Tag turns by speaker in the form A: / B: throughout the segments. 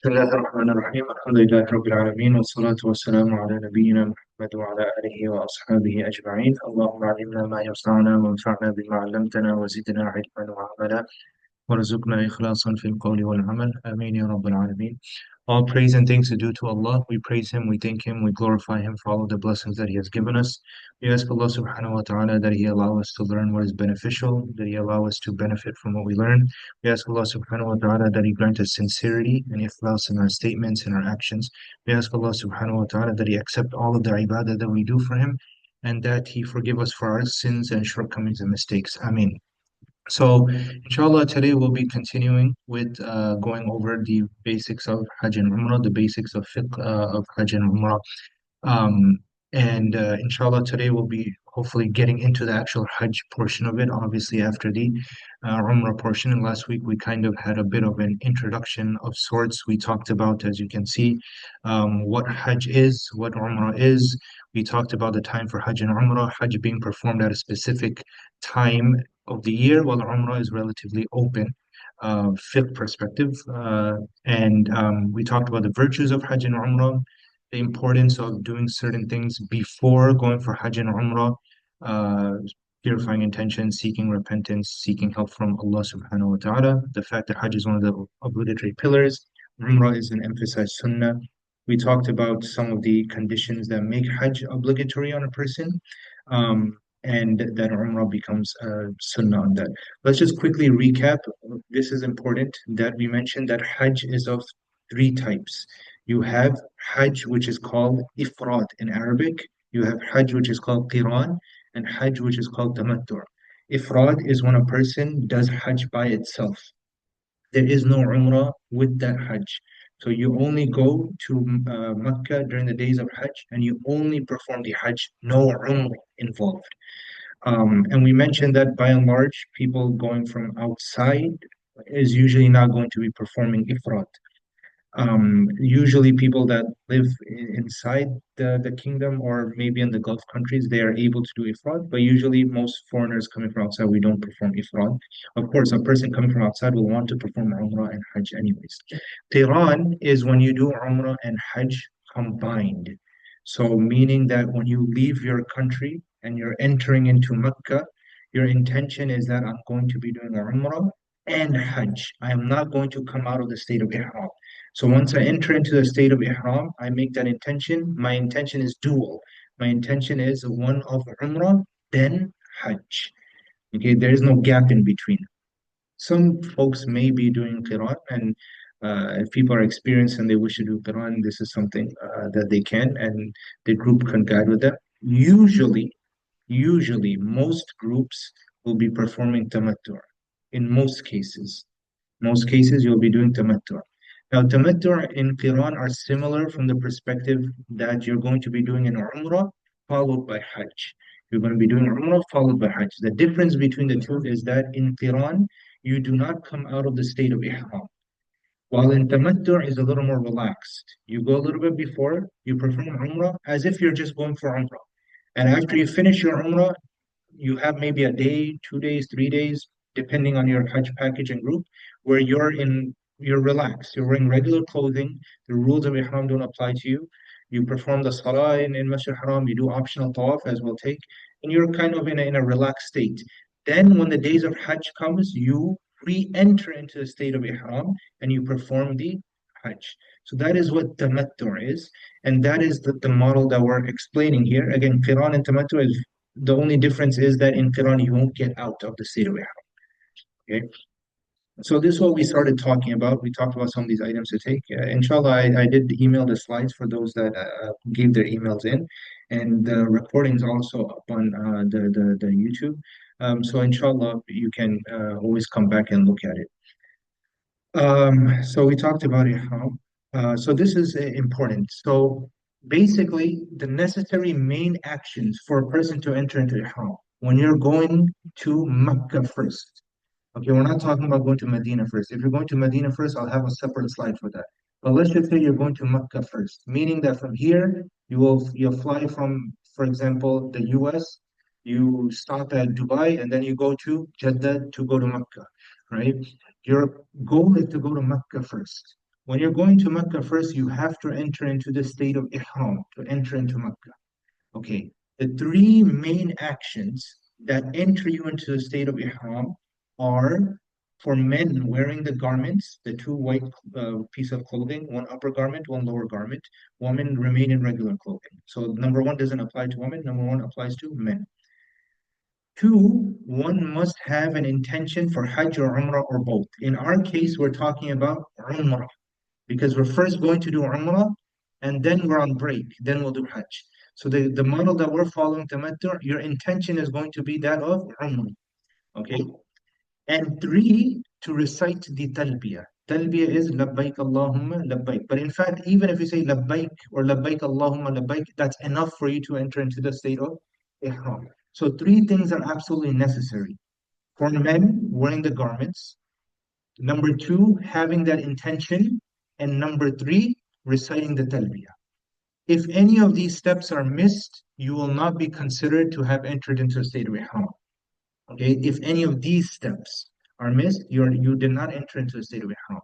A: بسم الله الرحمن الرحيم الحمد لله رب العالمين والصلاة والسلام على نبينا محمد وعلى آله وأصحابه أجمعين اللهم علمنا ما ينفعنا وانفعنا بما علمتنا وزدنا علما وعملا وارزقنا إخلاصا في القول والعمل آمين يا رب العالمين. All praise and thanks are due to Allah. We praise Him, we thank Him, we glorify Him for all of the blessings that He has given us. We ask Allah subhanahu wa ta'ala that He allow us to learn what is beneficial, that He allow us to benefit from what we learn. We ask Allah subhanahu wa ta'ala that He grant us sincerity and ikhlas in our statements and our actions. We ask Allah subhanahu wa ta'ala that He accept all of the ibadah that we do for Him and that He forgive us for our sins and shortcomings and mistakes. Ameen. So, inshallah, today we'll be continuing with going over the basics of Hajj and Umrah, the basics of Fiqh of Hajj and Umrah. Um, and inshallah, today we'll be hopefully getting into the actual Hajj portion of it, obviously after the Umrah portion. And last week we kind of had a bit of an introduction of sorts. We talked about, as you can see, what Hajj is, what Umrah is. We talked about the time for Hajj and Umrah, Hajj being performed at a specific time of the year, while Umrah is relatively open. Fiqh perspective, and we talked about the virtues of Hajj and Umrah, the importance of doing certain things before going for Hajj and Umrah, uh, purifying intention, seeking repentance, seeking help from Allah subhanahu wa ta'ala. The fact that Hajj is one of the obligatory pillars, Umrah is an emphasized sunnah. We talked about some of the conditions that make Hajj obligatory on a person, and that Umrah becomes sunnah on that. Let's just quickly recap. This is important that we mentioned that Hajj is of three types. You have Hajj, which is called Ifrat in Arabic. You have Hajj, which is called Qiran, and Hajj, which is called Tamattu'. Ifrat is when a person does Hajj by itself. There is no Umrah with that Hajj. So you only go to Mecca during the days of Hajj and you only perform the Hajj, no Umrah involved. And we mentioned that by and large, people going from outside is usually not going to be performing Ifrat. Usually people that live inside the kingdom or maybe in the Gulf countries, they are able to do ifrad, but usually most foreigners coming from outside, we don't perform ifrad. Of course, a person coming from outside will want to perform Umrah and Hajj anyways. Qiran is when you do Umrah and Hajj combined. So meaning that when you leave your country and you're entering into Mecca, your intention is that I'm going to be doing Umrah and Hajj. I am not going to come out of the state of Ihram. So once I enter into the state of Ihram, I make that intention. My intention is dual. My intention is one of Umrah, then Hajj. Okay, there is no gap in between. Some folks may be doing Qiran, and if people are experienced and they wish to do Qiran, this is something that they can, and the group can guide with them. Usually, most groups will be performing Tamattu' in most cases. Most cases, you'll be doing tamattu'. Now, tamattu' and qiran are similar from the perspective that you're going to be doing an umrah followed by hajj. You're going to be doing umrah followed by hajj. The difference between the two is that in qiran, you do not come out of the state of ihram. While in tamattu' is a little more relaxed. You go a little bit before, you perform umrah as if you're just going for umrah. And after you finish your umrah, you have maybe a day, 2 days, 3 days, depending on your Hajj package and group, where you're relaxed. You're wearing regular clothing. The rules of Ihram don't apply to you. You perform the Salah in Masjid Haram. You do optional tawaf as we'll take, and you're kind of in a relaxed state. Then, when the days of Hajj comes, you re-enter into the state of Ihram and you perform the Hajj. So that is what tamattu' is, and that is the model that we're explaining here. Again, Qiran and tamattu is the only difference is that in Quran you won't get out of the state of Ihram. Okay, so this is what we started talking about. We talked about some of these items to take. Inshallah, I did email the slides for those that gave their emails in, and the recordings also up on the YouTube. So inshallah, you can always come back and look at it. So we talked about Ihram. So this is important. So basically, the necessary main actions for a person to enter into Ihram when you're going to Mecca first. Okay, we're not talking about going to Medina first. If you're going to Medina first, I'll have a separate slide for that. But let's just say you're going to Mecca first, meaning that from here you'll fly from, for example, the US, you stop at Dubai, and then you go to Jeddah to go to Mecca, right? Your goal is to go to Mecca first. When you're going to Mecca first, you have to enter into the state of Ihram to enter into Mecca. Okay, the three main actions that enter you into the state of Ihram are for men wearing the garments, the two white piece of clothing, one upper garment, one lower garment. Women remain in regular clothing. So number one doesn't apply to women, number one applies to men. Two, one must have an intention for Hajj or Umrah or both. In our case, we're talking about Umrah because we're first going to do Umrah and then we're on break, then we'll do Hajj. So the model that we're following, Tamattu, your intention is going to be that of Umrah, okay? And three, to recite the Talbiyah. Talbiyah is Labbaik Allahumma Labbaik. But in fact, even if you say Labbaik or Labbaik Allahumma Labbaik, that's enough for you to enter into the state of Ihram. So three things are absolutely necessary. For men, wearing the garments. Number two, having that intention. And number three, reciting the talbiyah. If any of these steps are missed, you will not be considered to have entered into a state of ihram. Okay, if any of these steps are missed, you did not enter into a state of ihram.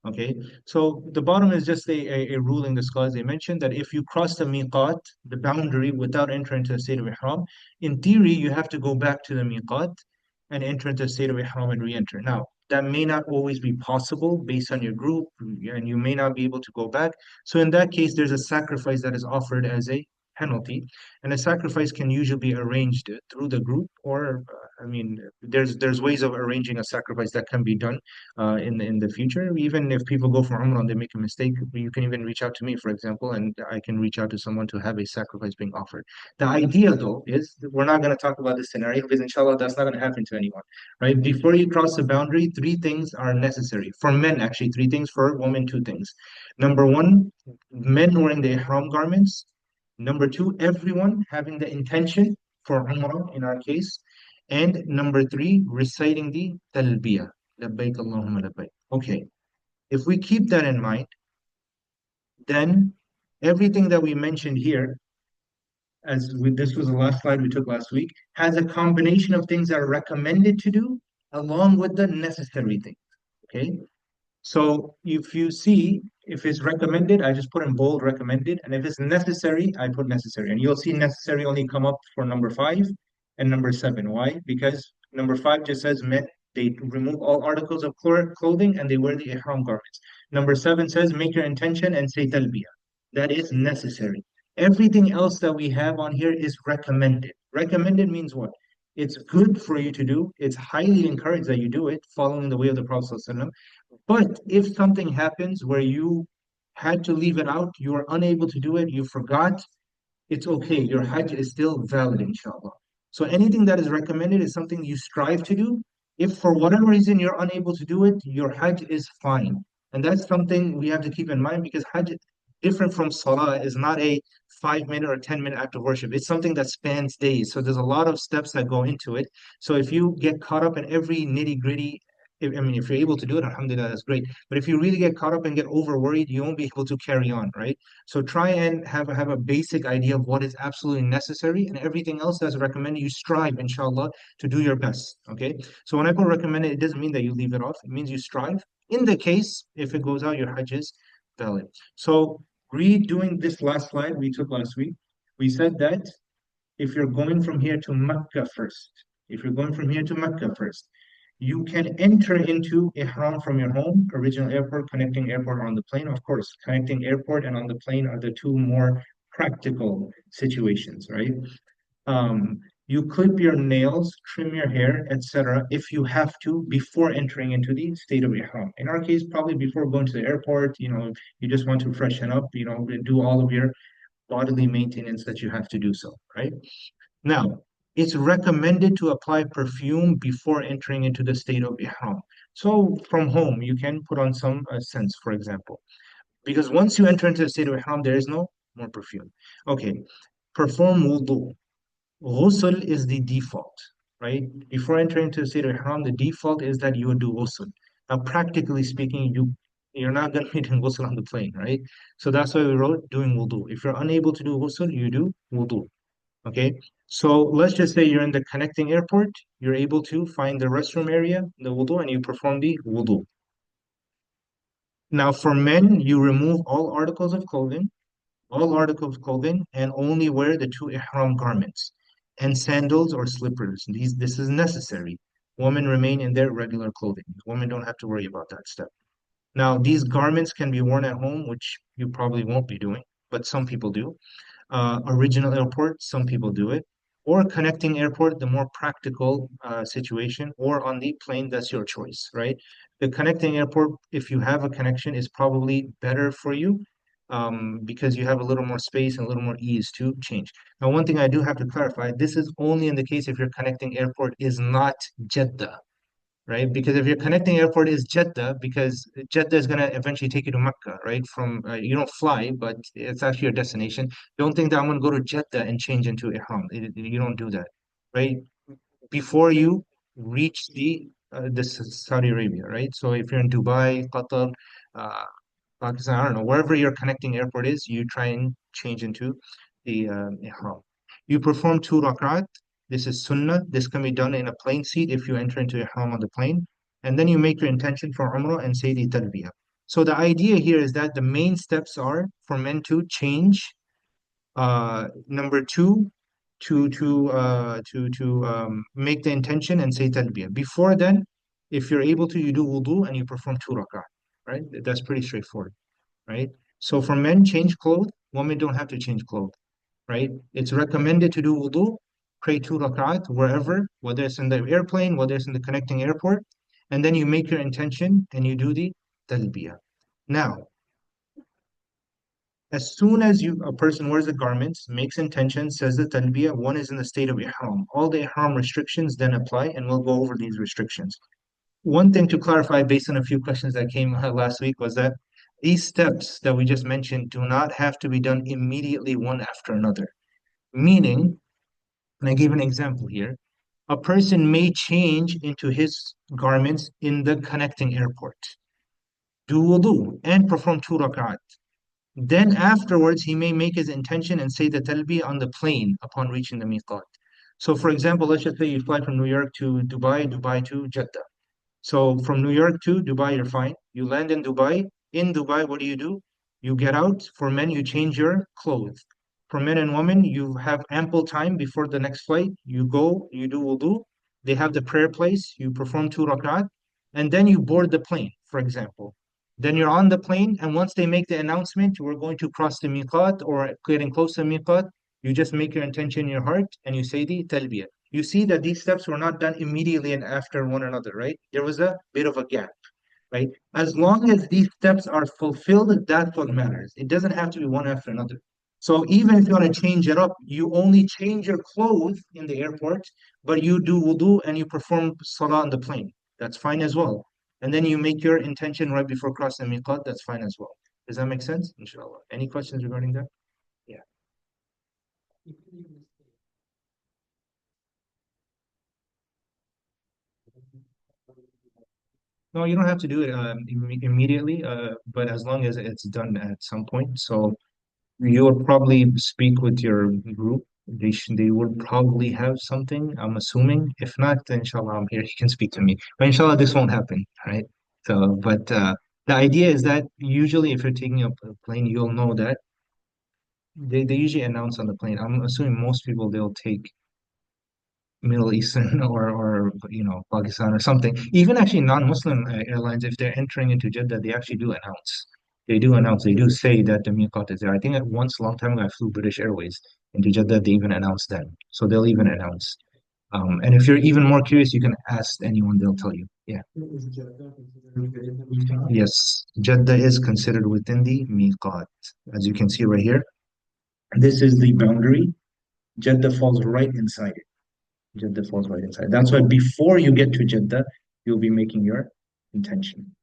A: Okay, so the bottom is just a ruling the scholars they mentioned that if you cross the miqat, the boundary, without entering into a state of ihram, in theory you have to go back to the miqat and enter into a state of ihram and re-enter. Now, that may not always be possible based on your group, and you may not be able to go back. So in that case, there's a sacrifice that is offered as a penalty, and a sacrifice can usually be arranged through the group, or there's ways of arranging a sacrifice that can be done in the future. Even if people go for Umrah and they make a mistake, you can even reach out to me, for example, and I can reach out to someone to have a sacrifice being offered. The idea, though, is that we're not going to talk about this scenario because, inshallah, that's not going to happen to anyone, right? Before you cross the boundary, three things are necessary. For men, actually, three things. For women, two things. Number one, men wearing the ihram garments. Number two, everyone having the intention for Umrah in our case. And number three, reciting the talbiyah. Labbaik Allahumma labbaik. Okay, if we keep that in mind, then everything that we mentioned here, this was the last slide we took last week, has a combination of things that are recommended to do along with the necessary things. Okay, so if you see, if it's recommended, I just put in bold recommended, and if it's necessary, I put necessary. And you'll see necessary only come up for number five and number seven. Why? Because number five just says men, they remove all articles of clothing and they wear the ihram garments. Number seven says make your intention and say talbiyah. That is necessary. Everything else that we have on here is recommended. Recommended means what? It's good for you to do. It's highly encouraged that you do it, following the way of the Prophet ﷺ. But if something happens where you had to leave it out, you are unable to do it, you forgot, it's okay. Your Hajj is still valid, inshallah. So anything that is recommended is something you strive to do. If for whatever reason you're unable to do it, your Hajj is fine. And that's something we have to keep in mind because Hajj, different from Salah, is not a 5 minute or 10 minute act of worship. It's something that spans days. So there's a lot of steps that go into it. So if you get caught up in every nitty gritty, if you're able to do it, alhamdulillah, that's great. But if you really get caught up and get over worried, you won't be able to carry on, right? So try and have a basic idea of what is absolutely necessary, and everything else that's recommended, you strive, inshallah, to do your best. Okay. So when I put recommended, it doesn't mean that you leave it off. It means you strive. In the case, if it goes out, your Hajj is valid. So redoing this last slide we took last week, we said that if you're going from here to Mecca first, if you're going from here to Mecca first, you can enter into Ihram from your home, original airport, connecting airport, on the plane. Of course, connecting airport and on the plane are the two more practical situations, right? Um, you clip your nails, trim your hair, etc., if you have to, before entering into the state of Ihram. In our case, probably before going to the airport, you just want to freshen up, do all of your bodily maintenance that you have to do so, right? Now, it's recommended to apply perfume before entering into the state of ihram. So from home, you can put on some scents, for example, because once you enter into the state of ihram, there is no more perfume. Okay, perform wudu. Ghusl is the default, right? Before entering into the state of ihram, the default is that you would do ghusl. Now, practically speaking, you're not going to be doing ghusl on the plane, right? So that's why we wrote doing wudu. If you're unable to do ghusl, you do wudu. Okay, so let's just say you're in the connecting airport, you're able to find the restroom area, the wudu, and you perform the wudu. Now, for men, you remove all articles of clothing, and only wear the two ihram garments and sandals or slippers. This is necessary. Women remain in their regular clothing. Women don't have to worry about that step. Now, these garments can be worn at home, which you probably won't be doing, but some people do. Original airport, some people do it, or connecting airport, the more practical situation, or on the plane, that's your choice, right? The connecting airport, if you have a connection, is probably better for you because you have a little more space and a little more ease to change. Now, one thing I do have to clarify, this is only in the case if your connecting airport is not Jeddah, right? Because if your connecting airport is Jeddah, because Jeddah is going to eventually take you to Mecca, right? From you don't fly, but it's actually your destination. Don't think that I'm going to go to Jeddah and change into ihram. You don't do that, right? Before you reach Saudi Arabia, right? So if you're in Dubai, Qatar, uh, Pakistan, I don't know, wherever your connecting airport is, you try and change into the ihram. You perform two rakat. This is sunnah. This can be done in a plane seat if you enter into ihram on the plane. And then you make your intention for Umrah and say the talbiyah. So the idea here is that the main steps are for men to change. Number two, to make the intention and say talbiyah. Before then, if you're able to, you do wudu and you perform two rakat. Right? That's pretty straightforward, right? So for men, change clothes. Women don't have to change clothes, right? It's recommended to do wudu, pray two rakat wherever, whether it's in the airplane, whether it's in the connecting airport, and then you make your intention and you do the talbiyah. Now, as soon as a person wears the garments, makes intention, says the talbiyah, one is in the state of ihram. All the ihram restrictions then apply, and we'll go over these restrictions. One thing to clarify based on a few questions that came last week was that these steps that we just mentioned do not have to be done immediately one after another. Meaning, and I gave an example here, a person may change into his garments in the connecting airport, do wudu, and perform two rak'at. Then afterwards, he may make his intention and say the talbiyah on the plane upon reaching the miqat. So, for example, let's just say you fly from New York to Dubai, Dubai to Jeddah. So from New York to Dubai, you're fine. You land in Dubai. In Dubai, what do? You get out. For men, you change your clothes. For men and women, you have ample time before the next flight. You go, you do wudu. They have the prayer place. You perform two rakat, and then you board the plane, for example. Then you're on the plane, and once they make the announcement, we're going to cross the miqat or getting close to miqat, you just make your intention in your heart and you say the talbiyah. You see that these steps were not done immediately and after one another, right? There was a bit of a gap, right? As long as these steps are fulfilled, that's what matters. It doesn't have to be one after another. So even if you want to change it up, you only change your clothes in the airport, but you do wudu and you perform salah on the plane. That's fine as well. And then you make your intention right before crossing the miqat. That's fine as well. Does that make sense? Inshallah. Any questions regarding that? Yeah. No, you don't have to do it immediately, but as long as it's done at some point. So you'll probably speak with your group. They would probably have something, I'm assuming. If not, then inshallah, I'm here. You can speak to me. But inshallah, this won't happen, right? So, but the idea is that usually if you're taking a plane, you'll know that they usually announce on the plane. I'm assuming most people they'll take Middle Eastern or Pakistan or something. Even actually non-Muslim airlines, if they're entering into Jeddah, they actually do announce. They do announce. They do say that the miqat is there. I think at once, a long time ago, I flew British Airways into Jeddah. They even announced that. So they'll even announce. And if you're even more curious, you can ask anyone. They'll tell you. Yeah. Yes, Jeddah is considered within the miqat, as you can see right here. This is the boundary. Jeddah falls right inside it. Jeddah falls right inside. That's why before you get to Jeddah, you'll be making your intention.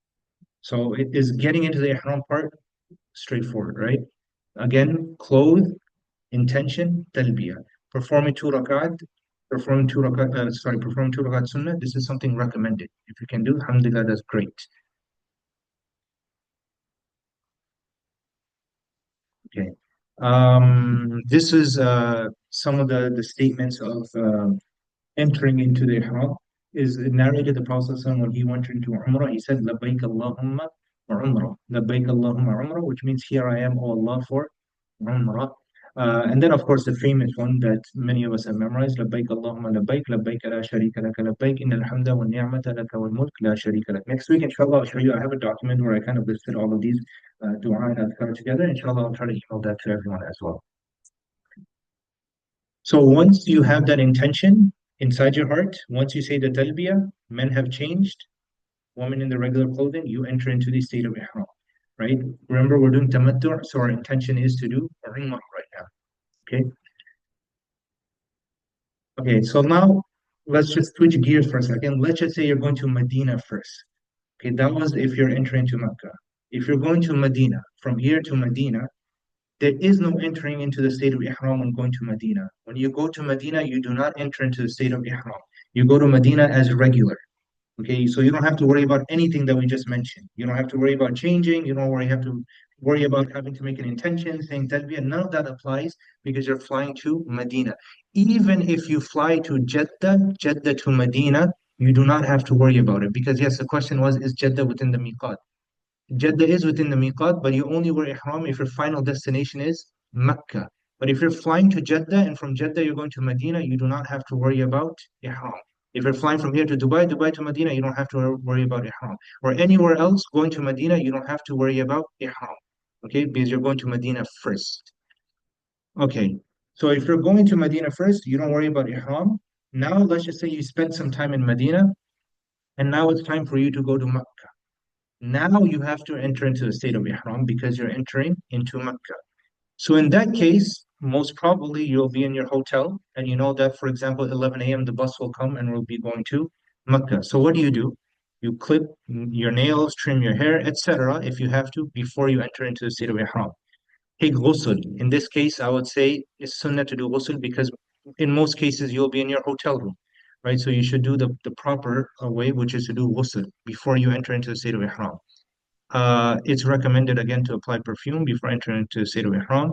A: So it is getting into the ihram part straightforward, right? Again, clothes, intention, talbiyah. Performing two rakat, performing two rakat sunnah. This is something recommended. If you can do, alhamdulillah, that's great. Okay. This is some of the statements of entering into the ihram is narrated the Prophet ﷺ when he went into Umrah, he said, Labbaik Allahumma or Umrah. Labbaik Allahumma Umrah, which means here I am, O Allah, for Umrah. And then, of course, the famous one that many of us have memorized, Labbaik Allahumma Labbaik, Labbaik la sharika laka Labbaik, Innal hamda wa ni'mata laka wal mulk la sharika lak. Next week, inshallah, I'll show you. I have a document where I kind of listed all of these dua and adhkar together. Inshallah, I'll try to email that to everyone as well. So once you have that intention inside your heart, once you say the talbiyah, men have changed, women in the regular clothing, you enter into the state of ihram, right? Remember, we're doing tamattu, so our intention is to do umrah right now. Okay. Okay. So now let's just switch gears for a second. Let's just say you're going to Medina first. Okay. That was if you're entering to Mecca. If you're going to Medina, from here to Medina, there is no entering into the state of ihram when going to Medina. When you go to Medina, you do not enter into the state of ihram. You go to Medina as regular. Okay, so you don't have to worry about anything that we just mentioned. You don't have to worry about changing. You don't have to worry about having to make an intention, saying talbiyah. None of that applies because you're flying to Medina. Even if you fly to Jeddah to Medina, you do not have to worry about it because yes, the question was, is Jeddah within the miqat? Jeddah is within the miqat, but you only wear ihram if your final destination is Mecca. But if you're flying to Jeddah and from Jeddah you're going to Medina, you do not have to worry about ihram. If you're flying from here to Dubai, Dubai to Medina, you don't have to worry about ihram. Or anywhere else going to Medina, you don't have to worry about ihram. Okay, because you're going to Medina first. Okay, so if you're going to Medina first, you don't worry about ihram. Now let's just say you spent some time in Medina, and now it's time for you to go to Mecca. Now you have to enter into the state of Ihram because you're entering into Mecca. So in that case, most probably you'll be in your hotel and you know that, for example, 11 a.m. the bus will come and we'll be going to Mecca. So what do? You clip your nails, trim your hair, etc. if you have to before you enter into the state of Ihram. Take ghusl. In this case, I would say it's sunnah to do ghusl because in most cases you'll be in your hotel room, right? So you should do the proper way, which is to do ghusl before you enter into the state of Ihram. It's recommended again to apply perfume before entering into State of Ihram.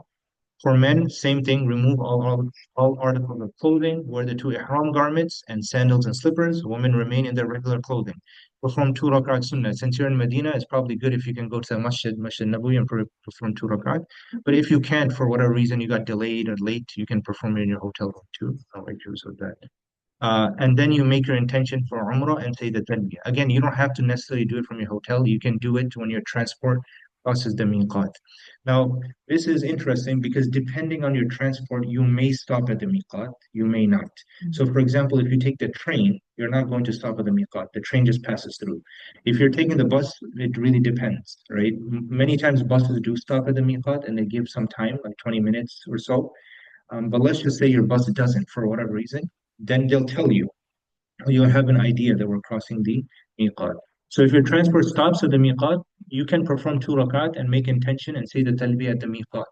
A: For men, same thing, remove all articles of clothing, wear the two Ihram garments and sandals and slippers. Women remain in their regular clothing. Perform 2 rakat sunnah. Since you're in Medina, it's probably good if you can go to the Masjid Nabawi and perform 2 rakat. But if you can't, for whatever reason, you got delayed or late, you can perform it in your hotel room too. I'll make use of that. And then you make your intention for Umrah and say the talbiyah. Again, you don't have to necessarily do it from your hotel. You can do it when your transport crosses the miqat. Now, this is interesting because depending on your transport, you may stop at the miqat, you may not. So, for example, if you take the train, you're not going to stop at the miqat. The train just passes through. If you're taking the bus, it really depends, right? Many times buses do stop at the miqat and they give some time, like 20 minutes or so. But let's just say your bus doesn't for whatever reason, then they'll tell you, you'll have an idea that we're crossing the miqat. So if your transport stops at the miqat, you can perform 2 rakat and make intention and say the talbiyah at the miqat.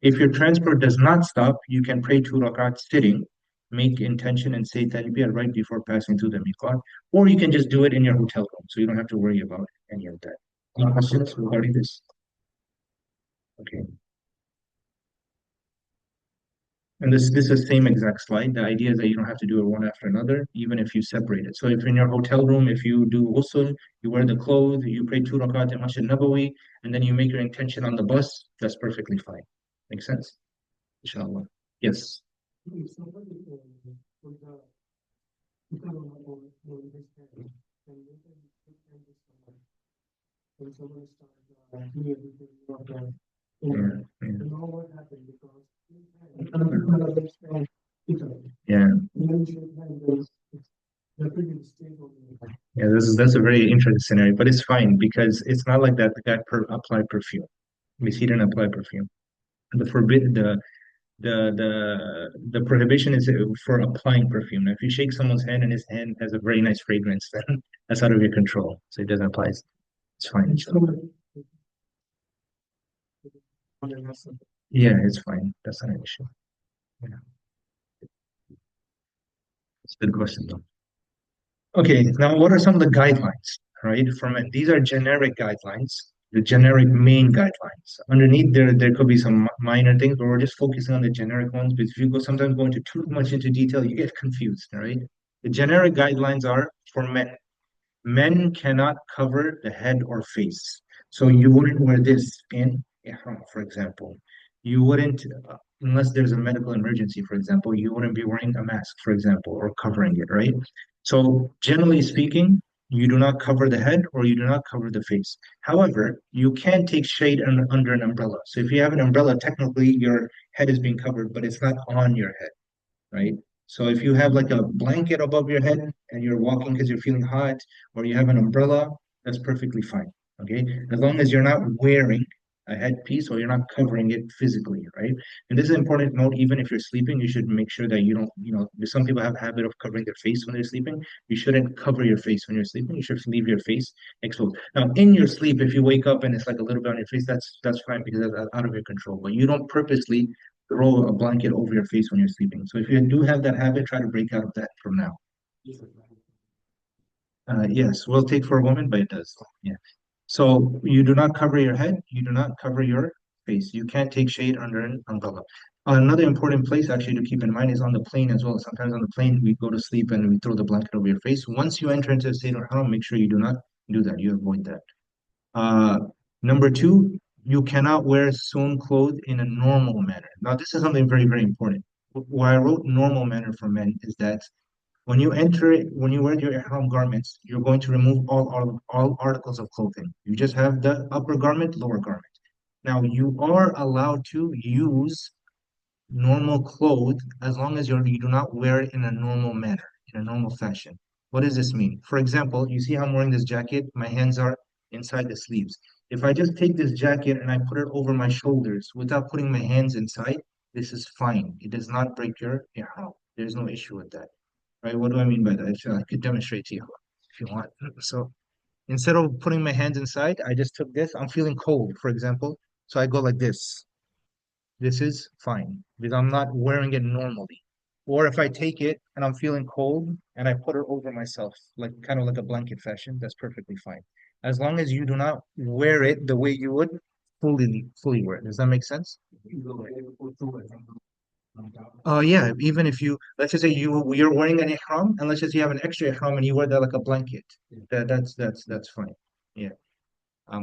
A: If your transport does not stop, you can pray 2 rakat sitting, make intention and say talbiyah right before passing through the miqat, or you can just do it in your hotel room, so you don't have to worry about any of that. Any questions regarding this? Okay. And this is the same exact slide. The idea is that you don't have to do it one after another, even if you separate it. So if in your hotel room, if you do ghusl, you wear the clothes, you pray 2 rakat in Masjid Nabawi, and then you make your intention on the bus, that's perfectly fine. Makes sense? Inshallah. Yes. Yeah, yeah. Yeah, that's a very interesting scenario, but it's fine because it's not like that the guy applied perfume. At least he didn't apply perfume. The forbid the prohibition is for applying perfume. Now, if you shake someone's hand and his hand has a very nice fragrance, then that's out of your control. So it doesn't apply. It's fine. Yeah, it's fine. That's not an issue. Yeah, it's a good question though. Okay, now what are some of the guidelines, right? These are generic guidelines, the generic main guidelines. Underneath there could be some minor things, but we're just focusing on the generic ones. Because if you go sometimes go into too much into detail, you get confused, right? The generic guidelines are for men. Men cannot cover the head or face. So you wouldn't wear this in ihram, for example. You wouldn't, unless there's a medical emergency, for example, you wouldn't be wearing a mask, for example, or covering it, right? So generally speaking, you do not cover the head or you do not cover the face. However, you can take shade under an umbrella. So if you have an umbrella, technically your head is being covered, but it's not on your head, right? So if you have like a blanket above your head and you're walking because you're feeling hot, or you have an umbrella, that's perfectly fine. Okay, as long as you're not wearing a headpiece or you're not covering it physically, right? And this is an important note. Even if you're sleeping, you should make sure that you don't, because some people have a habit of covering their face when they're sleeping. You shouldn't cover your face when you're sleeping. You should leave your face exposed. Now, in your sleep, if you wake up and it's like a little bit on your face, that's fine because that's out of your control. But you don't purposely throw a blanket over your face when you're sleeping. So if you do have that habit, try to break out of that from now. Yes, will take for a woman, but it does. Yeah. So you do not cover your head, you do not cover your face. You can't take shade under an umbrella. Another important place actually to keep in mind is on the plane as well. Sometimes on the plane we go to sleep and we throw the blanket over your face. Once you enter into a state of haram, make sure you do not do that. You avoid that. Uh, Number two, you cannot wear sewn clothes in a normal manner. Now, this is something very, very important. Why I wrote normal manner for men is that when you wear your ihram garments, you're going to remove all articles of clothing. You just have the upper garment, lower garment. Now, you are allowed to use normal clothes as long as you do not wear it in a normal manner, in a normal fashion. What does this mean? For example, you see how I'm wearing this jacket? My hands are inside the sleeves. If I just take this jacket and I put it over my shoulders without putting my hands inside, this is fine. It does not break your ihram. There's no issue with that, right? What do I mean by that? I could demonstrate to you if you want. So instead of putting my hands inside, I just took this. I'm feeling cold, for example. So I go like this. This is fine because I'm not wearing it normally. Or if I take it and I'm feeling cold and I put it over myself, like kind of like a blanket fashion, that's perfectly fine. As long as you do not wear it the way you would fully wear it. Does that make sense? Yeah, even if you let's just say you're wearing an ihram and let's just say you have an extra ihram and you wear that like a blanket. That's fine. Yeah.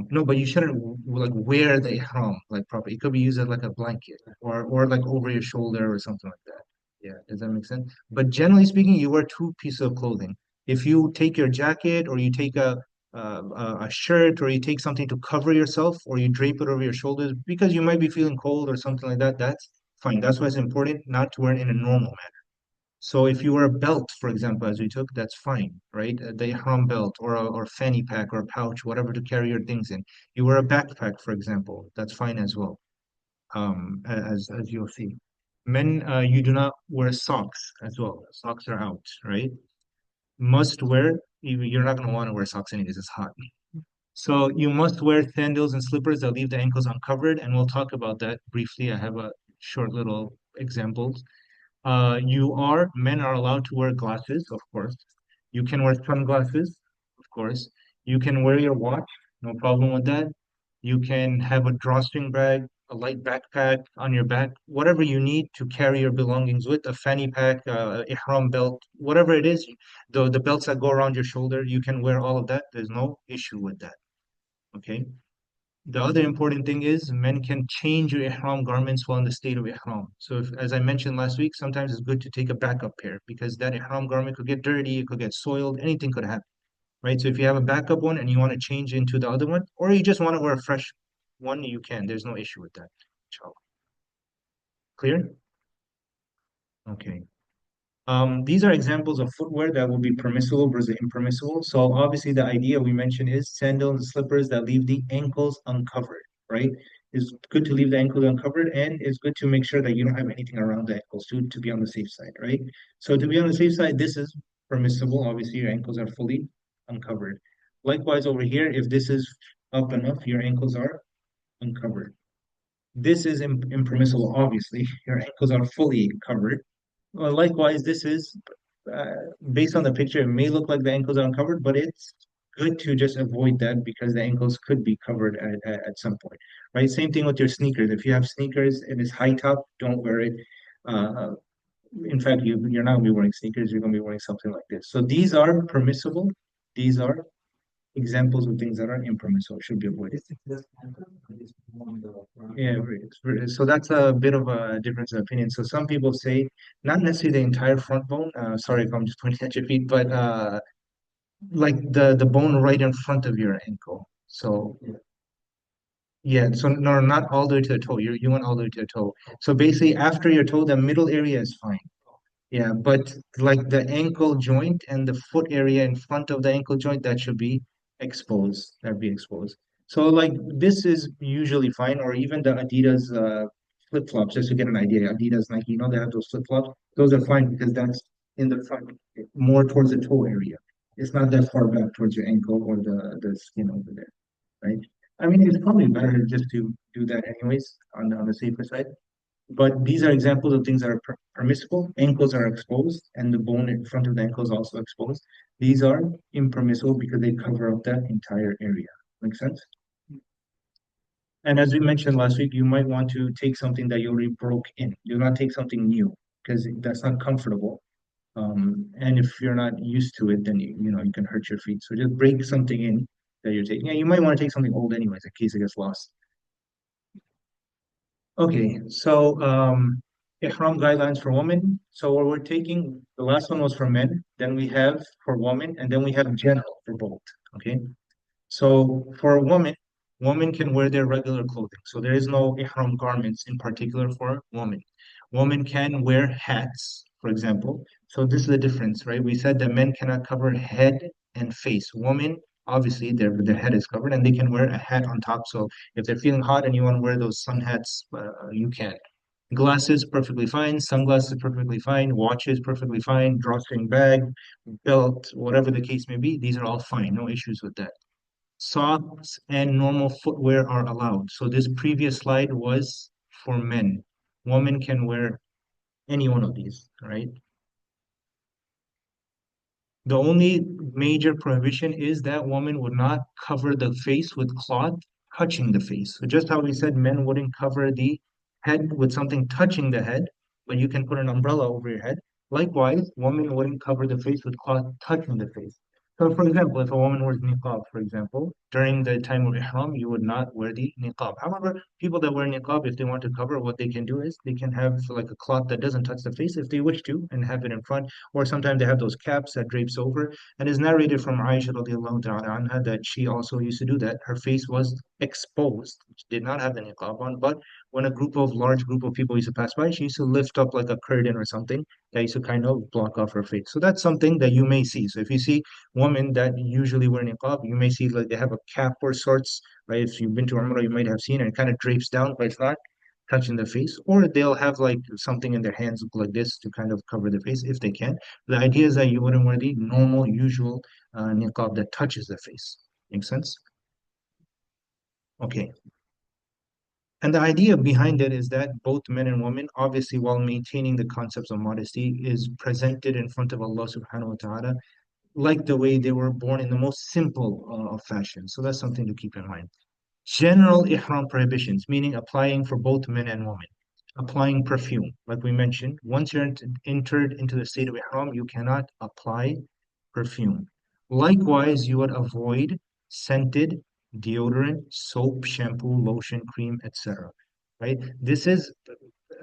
A: No, but you shouldn't like wear the ihram like properly. It could be used as like a blanket or like over your shoulder or something like that. Yeah, does that make sense? But generally speaking, you wear two pieces of clothing. If you take your jacket or you take a shirt or you take something to cover yourself or you drape it over your shoulders because you might be feeling cold or something like that, that's fine. That's why it's important not to wear it in a normal manner. So if you wear a belt, for example, as we took, that's fine, right? The ihram belt or fanny pack or pouch, whatever to carry your things in. You wear a backpack, for example, that's fine as well, as you'll see. Men, you do not wear socks as well. Socks are out, right? Must wear, you're not going to want to wear socks anyways, it's hot. So you must wear sandals and slippers that leave the ankles uncovered, and we'll talk about that briefly. I have a short little examples. Men are allowed to wear glasses, of course. You can wear sunglasses, of course. You can wear your watch, no problem with that. You can have a drawstring bag, a light backpack on your back, whatever you need to carry your belongings with, a fanny pack, ihram belt, whatever it is, the belts that go around your shoulder, you can wear all of that. There's no issue with that. Okay. The other important thing is men can change your ihram garments while in the state of ihram. So if, as I mentioned last week, sometimes it's good to take a backup pair because that ihram garment could get dirty, it could get soiled, anything could happen, right? So if you have a backup one and you want to change into the other one, or you just want to wear a fresh one, you can. There's no issue with that. Inshallah. Clear? Okay. These are examples of footwear that will be permissible versus impermissible. So obviously the idea we mentioned is sandals and slippers that leave the ankles uncovered, right? It's good to leave the ankles uncovered and it's good to make sure that you don't have anything around the ankles to be on the safe side, right? So to be on the safe side, this is permissible. Obviously your ankles are fully uncovered. Likewise over here, if this is up enough, your ankles are uncovered. This is impermissible, obviously. Your ankles are fully covered. Well, likewise, this is uh, based on the picture, it may look like the ankles are uncovered, but it's good to just avoid that because the ankles could be covered at some point, right? Same thing with your sneakers. If you have sneakers and it's high top, don't wear it. Uh, in fact, you're not going to be wearing sneakers, you're going to be wearing something like this. So these are permissible. These are examples of things that are impermissible should be avoided. Yeah, so that's a bit of a difference of opinion. So some people say not necessarily the entire front bone. Sorry if I'm just pointing at your feet, but like the bone right in front of your ankle. So yeah, so no, not all the way to the toe. You want all the way to the toe. So basically, after your toe, the middle area is fine. Yeah, but like the ankle joint and the foot area in front of the ankle joint, that should be exposed. That'd be exposed. So like this is usually fine, or even the Adidas flip-flops, just to get an idea. Adidas, Nike, they have those flip-flops. Those are fine because that's in the front, more towards the toe area. It's not that far back towards your ankle or the skin over there, right? I mean, it's probably better just to do that anyways on the safer side. But these are examples of things that are permissible. Ankles are exposed, and the bone in front of the ankle is also exposed. These are impermissible because they cover up that entire area. Make sense? And as we mentioned last week, you might want to take something that you already broke in. Do not take something new because that's not comfortable. And if you're not used to it, then you can hurt your feet. So just break something in that you're taking. Yeah, you might want to take something old anyways in case it gets lost. Okay, so Ihram guidelines for women. So what we're taking, the last one was for men, then we have for women, and then we have general for both. Okay, so for a woman can wear their regular clothing. So there is no ihram garments in particular for women. Women can wear hats, for example. So this is the difference, right? We said that men cannot cover head and face. Women, obviously, their head is covered and they can wear a hat on top. So if they're feeling hot and you want to wear those sun hats, you can. Glasses, perfectly fine. Sunglasses, perfectly fine. Watches, perfectly fine. Drawstring bag, belt, whatever the case may be, these are all fine. No issues with that. Socks and normal footwear are allowed. So this previous slide was for men. Women can wear any one of these, right? The only major prohibition is that woman would not cover the face with cloth touching the face. So just how we said men wouldn't cover the head with something touching the head, but you can put an umbrella over your head. Likewise, women wouldn't cover the face with cloth touching the face. So for example, if a woman wears niqab, for example, during the time of ihram, you would not wear the niqab. However, people that wear niqab, if they want to cover, what they can do is they can have like a cloth that doesn't touch the face if they wish to and have it in front, or sometimes they have those caps that drapes over. And it's narrated from Aisha radiallahu ta'ala anha that she also used to do that. Her face was exposed, she did not have the niqab on, but when a large group of people used to pass by, she used to lift up like a curtain or something that used to kind of block off her face. So that's something that you may see. So if you see women that usually wear niqab, you may see like they have a cap or sorts, right? If you've been to Umrah, you might have seen it. It kind of drapes down, but it's not touching the face, or they'll have like something in their hands like this to kind of cover the face if they can. The idea is that you wouldn't wear the normal, usual niqab that touches the face. Make sense? Okay. And the idea behind it is that both men and women, obviously, while maintaining the concepts of modesty, is presented in front of Allah subhanahu wa ta'ala like the way they were born in the most simple of fashion. So that's something to keep in mind. General ihram prohibitions, meaning applying for both men and women. Applying perfume, like we mentioned, once you're entered into the state of ihram, you cannot apply perfume. Likewise, you would avoid scented deodorant, soap, shampoo, lotion, cream, etc. Right? This is,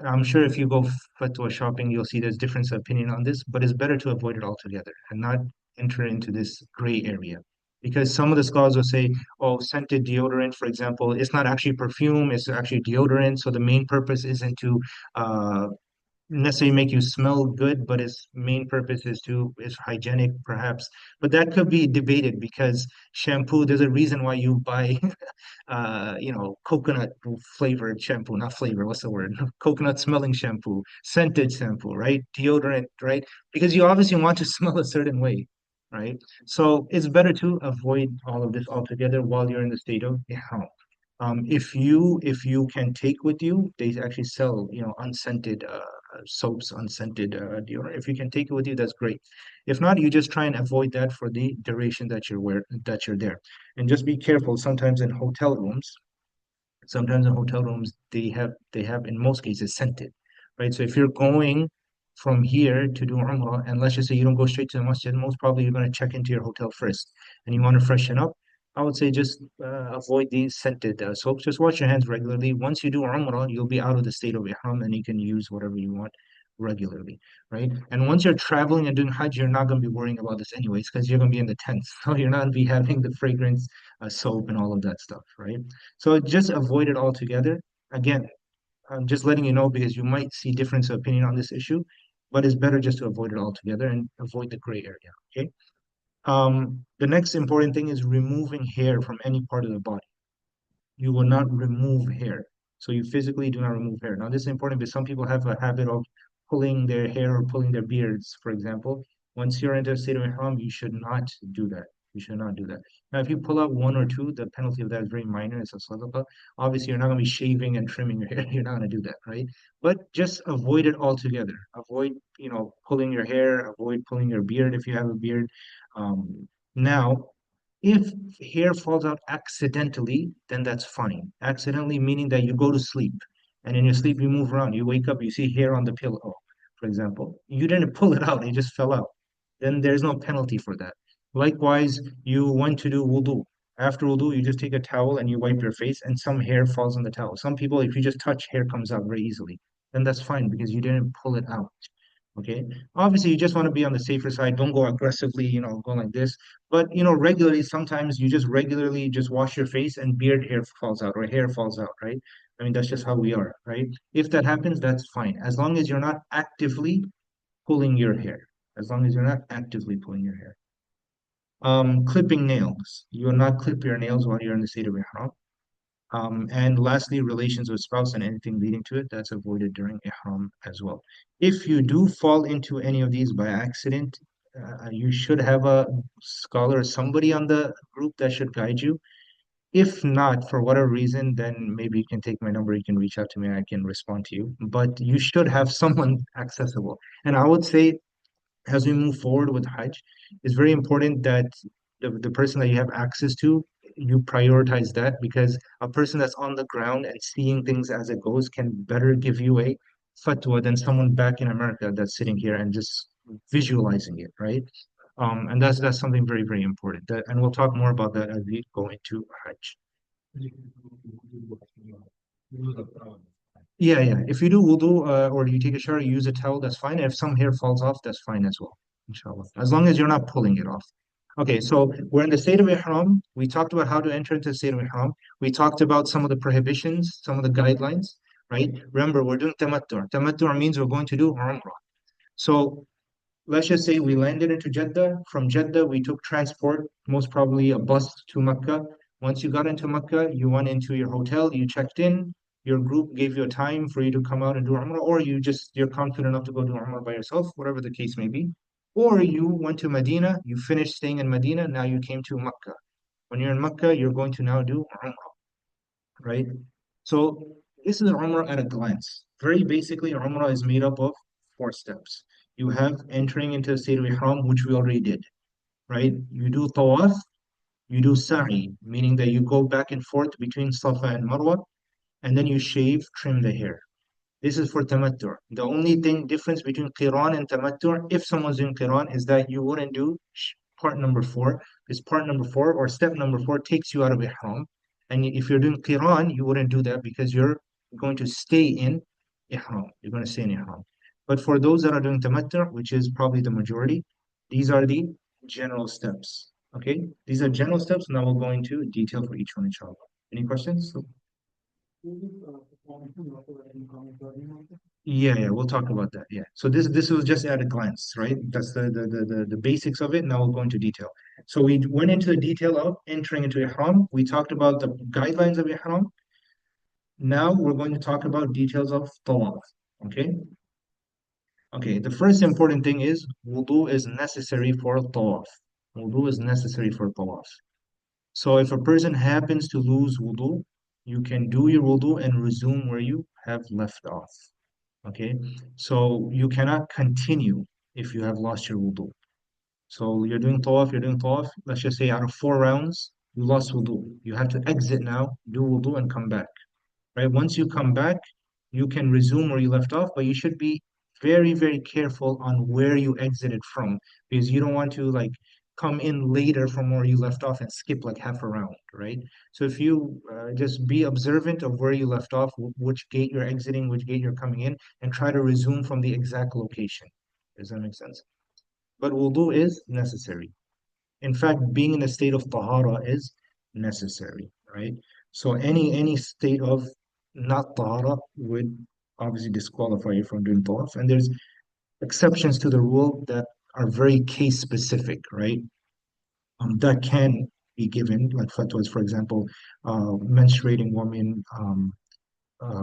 A: I'm sure if you go fatwa shopping, you'll see there's difference of opinion on this, but it's better to avoid it altogether and not enter into this gray area. Because some of the scholars will say, oh, scented deodorant, for example, it's not actually perfume, it's actually deodorant. So the main purpose isn't to uh, necessarily make you smell good, but its main purpose is hygienic, perhaps. But that could be debated because shampoo, there's a reason why you buy coconut flavored shampoo, not flavor, what's the word? Coconut smelling shampoo, scented shampoo, right? Deodorant, right? Because you obviously want to smell a certain way, right? So it's better to avoid all of this altogether while you're in the state of ihram. If you can take with you, they actually sell unscented soaps, unscented deodorant. If you can take it with you, that's great. If not, you just try and avoid that for the duration that you're there. And just be careful. Sometimes in hotel rooms they have in most cases scented, right? So if you're going from here to do Umrah, and let's just say you don't go straight to the masjid, most probably you're going to check into your hotel first, and you want to freshen up. I would say just avoid these scented soaps. Just wash your hands regularly. Once you do Umrah, you'll be out of the state of Ihram and you can use whatever you want regularly, right? And once you're traveling and doing Hajj, you're not going to be worrying about this anyways because you're going to be in the tent. So you're not going to be having the fragrance, soap, and all of that stuff, right? So just avoid it altogether. Again, I'm just letting you know because you might see difference of opinion on this issue, but it's better just to avoid it altogether and avoid the gray area, okay? The next important thing is removing hair from any part of the body. You will not remove hair. So you physically do not remove hair. Now, this is important because some people have a habit of pulling their hair or pulling their beards, for example. Once you're into a state of ihram, you should not do that. You should not do that. Now, if you pull out one or two, the penalty of that is very minor. It's a sadaqah. Obviously, you're not going to be shaving and trimming your hair. You're not going to do that, right? But just avoid it altogether. Avoid, pulling your hair. Avoid pulling your beard if you have a beard. Now, if hair falls out accidentally, then that's fine. Accidentally meaning that you go to sleep and in your sleep you move around. You wake up, you see hair on the pillow, for example. You didn't pull it out, it just fell out. Then there's no penalty for that. Likewise, you went to do wudu. After wudu, you just take a towel and you wipe your face, and some hair falls on the towel. Some people, if you just touch, hair comes out very easily. Then that's fine because you didn't pull it out. Okay. Obviously, you just want to be on the safer side. Don't go aggressively, go like this. But, regularly, sometimes you just regularly just wash your face and beard hair falls out or hair falls out, right? I mean, that's just how we are, right? If that happens, that's fine. As long as you're not actively pulling your hair. As long as you're not actively pulling your hair. Clipping nails. You will not clip your nails while you're in the state of ihram. And lastly, relations with spouse and anything leading to it, that's avoided during ihram as well. If you do fall into any of these by accident, you should have a scholar or somebody on the group that should guide you. If not, for whatever reason, then maybe you can take my number, you can reach out to me, I can respond to you. But you should have someone accessible. And I would say as we move forward with Hajj, it's very important that the person that you have access to, you prioritize that because a person that's on the ground and seeing things as it goes can better give you a fatwa than someone back in America that's sitting here and just visualizing it, right? And that's something very, very important. And we'll talk more about that as we go into Hajj. Yeah, yeah. If you do wudu or you take a shower, you use a towel, that's fine. If some hair falls off, that's fine as well, inshallah. As long as you're not pulling it off. Okay, so we're in the state of ihram. We talked about how to enter into the state of ihram. We talked about some of the prohibitions, some of the guidelines, right? Remember, we're doing tamattu'. Tamattu' means we're going to do umrah. So let's just say we landed into Jeddah. From Jeddah, we took transport, most probably a bus to Mecca. Once you got into Mecca, you went into your hotel, you checked in, your group gave you a time for you to come out and do Umrah, or you're confident enough to go do Umrah by yourself, whatever the case may be. Or you went to Medina, you finished staying in Medina, now you came to Mecca. When you're in Mecca, you're going to now do Umrah, right? So this is Umrah at a glance. Very basically, Umrah is made up of four steps. You have entering into the state of Ihram, which we already did, right? You do Tawaf, you do Sa'i, meaning that you go back and forth between Safa and Marwa, and then you shave, trim the hair. This is for tamattu'. The only thing difference between qiran and tamattu', if someone's doing qiran, is that you wouldn't do part number four. Because part number four or step number four takes you out of ihram. And if you're doing qiran, you wouldn't do that because you're going to stay in ihram. You're going to stay in ihram. But for those that are doing tamattu', which is probably the majority, these are the general steps. Okay, these are general steps. Now we'll go into detail for each one, inshallah. Any questions? Yeah, yeah, we'll talk about that. Yeah. So this was just at a glance, right? That's the basics of it. Now we'll go into detail. So we went into the detail of entering into ihram. We talked about the guidelines of ihram. Now we're going to talk about details of tawaf. Okay. Okay. The first important thing is wudu is necessary for tawaf. Wudu is necessary for tawaf. So if a person happens to lose wudu, you can do your wudu and resume where you have left off. Okay, so you cannot continue if you have lost your wudu. So you're doing tawaf. Let's just say out of 4 rounds, you lost wudu. You have to exit now, do wudu, and come back. Right? Once you come back, you can resume where you left off, but you should be very, very careful on where you exited from because you don't want to like come in later from where you left off and skip like half a round, right? So if you just be observant of where you left off, which gate you're exiting, which gate you're coming in, and try to resume from the exact location. Does that make sense? But wudu is necessary. In fact, being in a state of tahara is necessary, right? So any state of not tahara would obviously disqualify you from doing tawaf. And there's exceptions to the rule that are very case specific, right? That can be given, like fatwas, for example, menstruating women,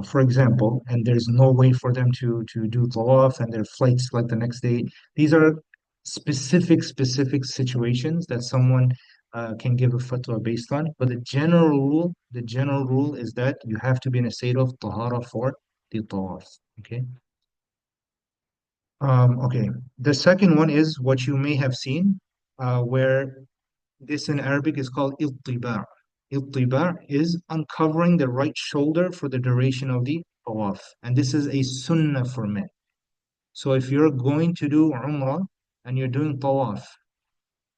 A: for example, and there's no way for them to do tawaf and their flights like the next day. These are specific situations that someone can give a fatwa based on. But the general rule is that you have to be in a state of tahara for the tawaf. Okay. Okay. The second one is what you may have seen, where this in Arabic is called iltiba'. Iltiba' is uncovering the right shoulder for the duration of the tawaf. And this is a sunnah for men. So if you're going to do Umrah and you're doing tawaf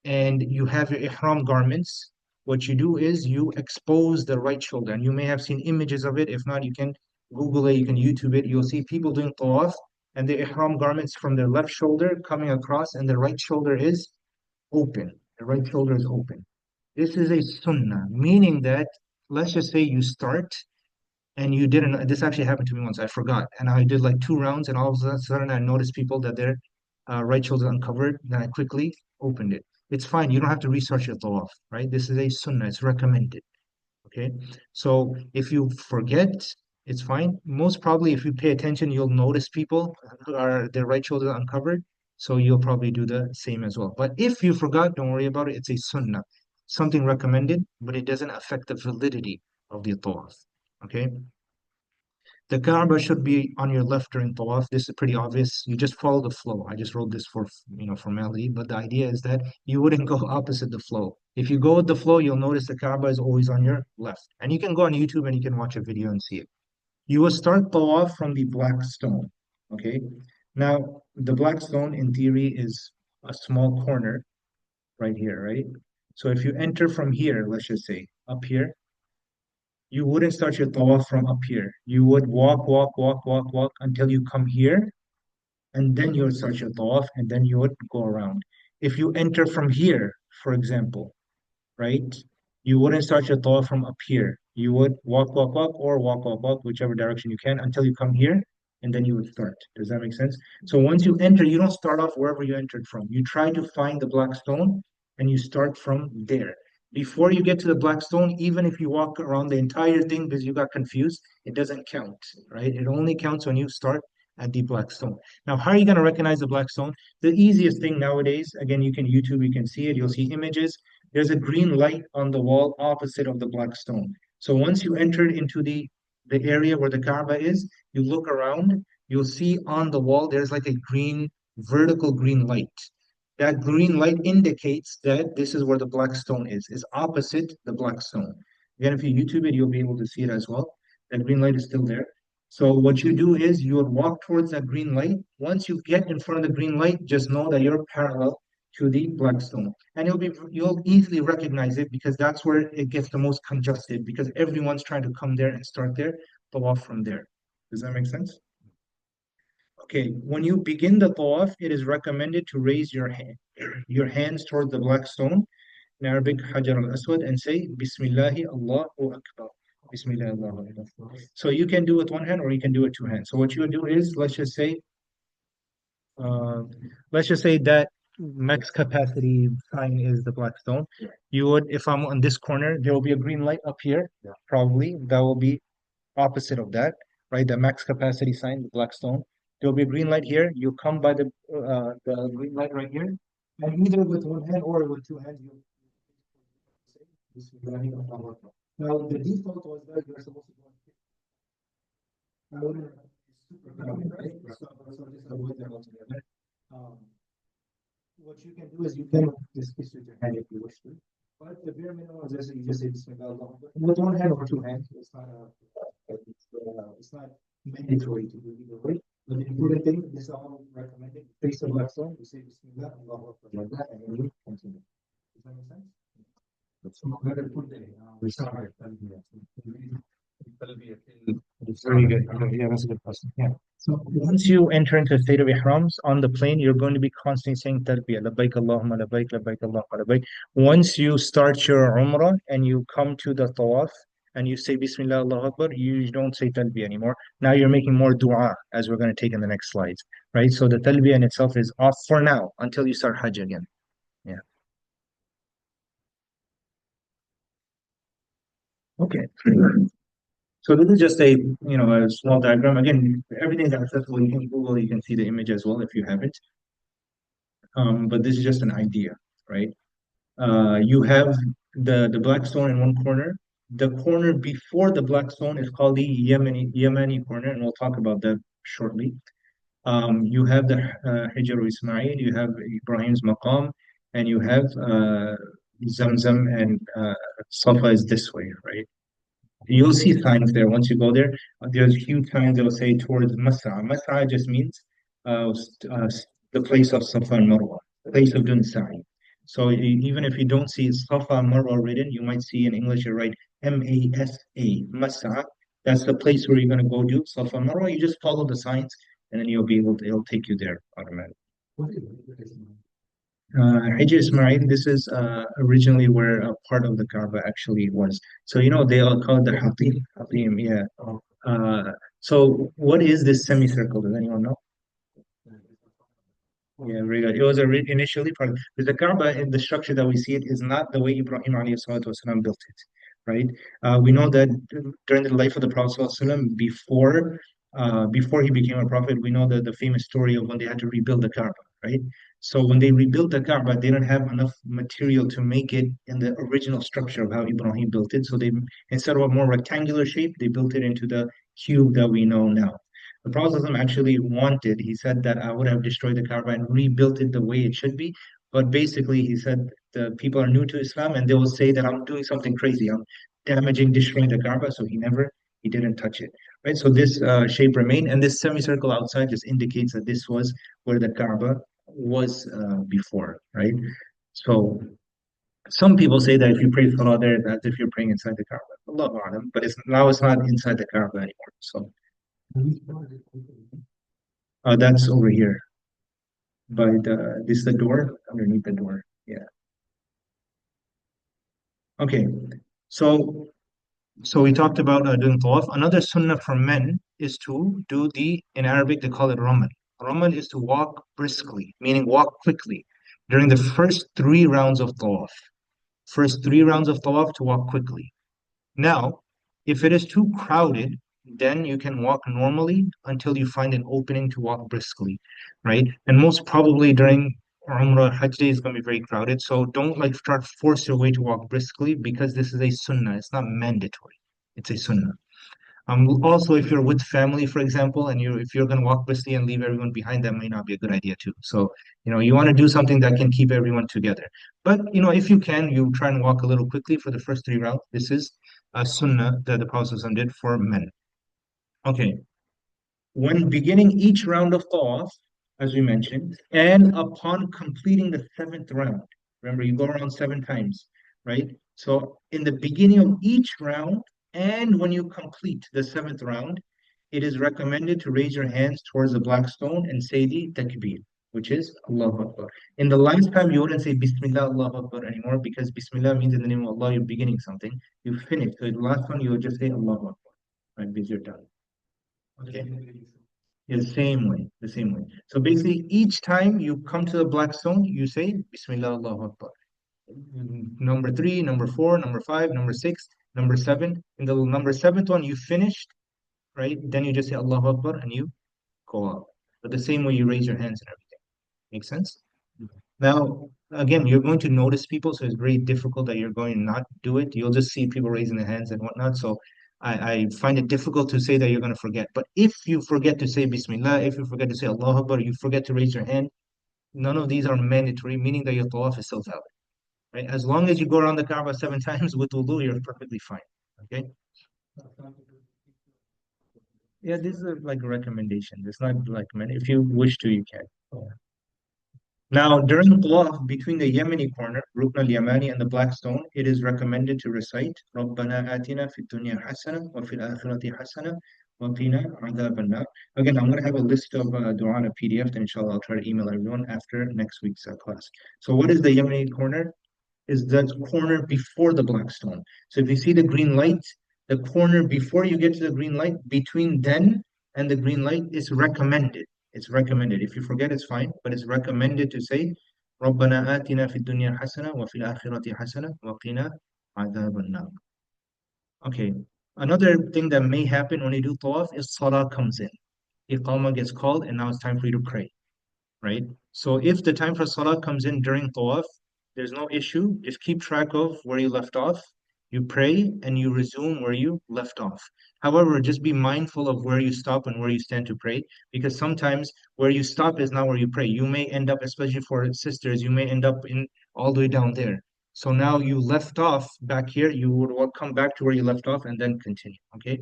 A: and you have your ihram garments, what you do is you expose the right shoulder. And you may have seen images of it. If not, you can Google it, you can YouTube it. You'll see people doing tawaf and the ihram garments from their left shoulder coming across, and the right shoulder is open. The right shoulder is open. This is a sunnah, meaning that let's just say you start and you didn't. This actually happened to me once. I forgot, and I did like 2 rounds, and all of a sudden I noticed people that their right shoulder uncovered. Then I quickly opened it. It's fine. You don't have to restart your tawaf, right? This is a sunnah. It's recommended. Okay. So if you forget, it's fine. Most probably, if you pay attention, you'll notice people who are their right shoulder uncovered. So you'll probably do the same as well. But if you forgot, don't worry about it. It's a sunnah, something recommended, but it doesn't affect the validity of the tawaf. Okay. The Kaaba should be on your left during tawaf. This is pretty obvious. You just follow the flow. I just wrote this for formality, but the idea is that you wouldn't go opposite the flow. If you go with the flow, you'll notice the Kaaba is always on your left. And you can go on YouTube and you can watch a video and see it. You will start tawaf from the black stone. Okay. Now, the black stone in theory is a small corner right here, right? So if you enter from here, let's just say up here, you wouldn't start your tawaf from up here. You would walk until you come here, and then you would start your tawaf, and then you would go around. If you enter from here, for example, right? You wouldn't start your tawaf from up here. You would walk, or walk, whichever direction you can until you come here, and then you would start. Does that make sense? So once you enter, you don't start off wherever you entered from. You try to find the black stone and you start from there. Before you get to the black stone, even if you walk around the entire thing because you got confused, it doesn't count, right? It only counts when you start at the black stone. Now, how are you going to recognize the black stone? The easiest thing nowadays, again, you can YouTube, you can see it, you'll see images. There's a green light on the wall opposite of the black stone. So once you enter into the area where the Kaaba is, you look around, you'll see on the wall there's like a green, vertical green light. That green light indicates that this is where the black stone is opposite the black stone. Again, if you YouTube it, you'll be able to see it as well. That green light is still there. So what you do is you would walk towards that green light. Once you get in front of the green light, just know that you're parallel to the black stone. And you'll easily recognize it because that's where it gets the most congested because everyone's trying to come there and start their tawaf from there. Does that make sense? Okay, when you begin the tawaf, it is recommended to raise your hands towards the black stone, in Arabic Hajar al-Aswad, and say Bismillahi Allahu Akbar. Bismillah Allahu Akbar. So you can do it with one hand or you can do it two hands. So what you would do is, uh, let's just say that max capacity sign is the black stone. You would, if I'm on this corner, there will be a green light up here, probably. That will be opposite of that, right? The max capacity sign, the black stone. There will be a green light here. You come by the green light right here, and either with one hand or with two hands, you say Bismillahir Rahmanir Rahim. Now the default was that you're supposed to go super crowded, right? So just avoid that altogether. Um, what you can do is you can just kiss with your hand if you wish to. But the bare minimum is just you just say Bismillah Allahu Akbar with one hand or two hands. It's not mandatory to do either way. But the important thing, this is all recommended. Face the left side, you say Bismillah Allahu Akbar like that, and then you continue. That's very good. Okay, yeah, that's a good question. Yeah. So once you enter into the state of Ihrams on the plane, you're going to be constantly saying Talbiyah, Labbaik Allahumma labbaik, labbaik Allahumma labbaik. Once you start your Umrah and you come to the Tawaf and you say Bismillah Allahu Akbar, you don't say Talbiyah anymore. Now you're making more dua, as we're going to take in the next slides, right? So the Talbiyah in itself is off for now until you start Hajj again. Yeah. Okay. So this is just a small diagram. Again, everything is accessible. You can Google, you can see the image as well if you haven't. But this is just an idea, right? You have the black stone in one corner. The corner before the black stone is called the Yemeni corner, and we'll talk about that shortly. You have the Hijr Ismail, you have Ibrahim's Maqam, and you have Zamzam and Safa is this way, right? You'll see signs there once you go there. There's huge signs that will say towards Mas'a. Mas'a just means the place of Safa and Marwa, the place of doing Sa'i. So even if you don't see Safa and Marwa written, you might see in English you write Masa, Mas'a. That's the place where you're going to go do Safa and Marwa. You just follow the signs, and then you'll be able to. It'll take you there automatically. Hijr Ismail, this is originally where a part of the Kaaba actually was. So, they all call it the Hatim. Hatim, yeah. So, what is this semicircle? Does anyone know? Yeah, very good. It was initially part of because the Kaaba in the structure that we see it is not the way Ibrahim alayhi salatu wasalam built it, right? We know that during the life of the Prophet sallallahu alaihi wasallam, before he became a prophet, we know that the famous story of when they had to rebuild the Kaaba, right? So when they rebuilt the Kaaba, they didn't have enough material to make it in the original structure of how Ibrahim built it. So they, instead of a more rectangular shape, they built it into the cube that we know now. The Prophet actually wanted, he said that I would have destroyed the Kaaba and rebuilt it the way it should be. But basically, he said the people are new to Islam and they will say that I'm doing something crazy. I'm damaging, destroying the Kaaba. So he didn't touch it. Right. So this shape remained. And this semicircle outside just indicates that this was where the Kaaba was before. Right. So some people say that if you pray Salah there, that's if you're praying inside the Kaaba. Allahu A'lam. But it's not inside the Kaaba anymore. So that's over here by this is the door underneath the door. Yeah. Okay. So we talked about doing tawaf. Another sunnah for men is to do in Arabic they call it ramal. Ramal is to walk briskly, meaning walk quickly during the first three rounds of tawaf. First three rounds of tawaf to walk quickly. Now, if it is too crowded, then you can walk normally until you find an opening to walk briskly, right? And most probably during Umrah, Hajj day is going to be very crowded. So don't like try to force your way to walk briskly because this is a sunnah. It's not mandatory. It's a sunnah. Also, if you're with family, for example, and if you're going to walk briskly and leave everyone behind, that may not be a good idea too. So, you want to do something that can keep everyone together. But, if you can, you try and walk a little quickly for the first three rounds. This is a sunnah that the Prophet ﷺ did for men. Okay. When beginning each round of tawaf, as we mentioned, and upon completing the seventh round, remember you go around seven times, right? So in the beginning of each round, and when you complete the seventh round, it is recommended to raise your hands towards the black stone and say the takbir, which is Allahu Akbar. In the last time, you wouldn't say Bismillah Allahu Akbar anymore because Bismillah means in the name of Allah, you're beginning something. You finish. So the last one, you would just say Allahu Akbar, right? Because you're done. Okay. Yeah, the same way. So basically, each time you come to the black stone, you say Bismillah Allahu Akbar. Number three, number four, number five, number six, number seven. In the number seventh one, you finished, right? Then you just say Allahu Akbar and you go out. But the same way you raise your hands and everything. Make sense? Now, again, you're going to notice people, so it's very difficult that you're going to not do it. You'll just see people raising their hands and whatnot. So I find it difficult to say that you're going to forget. But if you forget to say Bismillah, if you forget to say Allah Akbar, you forget to raise your hand, none of these are mandatory, meaning that your tawaf is still valid. Right? As long as you go around the Kaaba seven times with wudu, you're perfectly fine. Okay? Yeah, this is like a recommendation. It's not like if you wish to, you can. Now, during Tawaf, between the Yemeni corner, Rukn al-Yamani, and the black stone, it is recommended to recite رَبَّنَا آتِنَا فِي الدُّنْيَا حَسَنَةً وَفِي الْآخِرَةِ حَسَنَةً وَقِنَا عَذَابَ النَّارِ. Again, I'm going to have a list of dua in a PDF, and inshallah I'll try to email everyone after next week's class. So what is the Yemeni corner? Is the corner before the black stone. So if you see the green light, the corner before you get to the green light, between then and the green light is recommended. It's recommended. If you forget, it's fine, but it's recommended to say, رَبَّنَا آتِنَا فِي الدُّنْيَا حَسَنَةً وَفِي الْآخِرَةِ حَسَنَةً وَقِنَا عَذَابَ النَّارِ. Okay. Another thing that may happen when you do tawaf is salah comes in. Iqamah gets called, and now it's time for you to pray, right? So if the time for salah comes in during tawaf, there's no issue. Just keep track of where you left off. You pray and you resume where you left off. However, just be mindful of where you stop and where you stand to pray, because sometimes where you stop is not where you pray. You may end up, especially for sisters, you may end up in all the way down there. So now you left off back here, you would come back to where you left off and then continue, okay?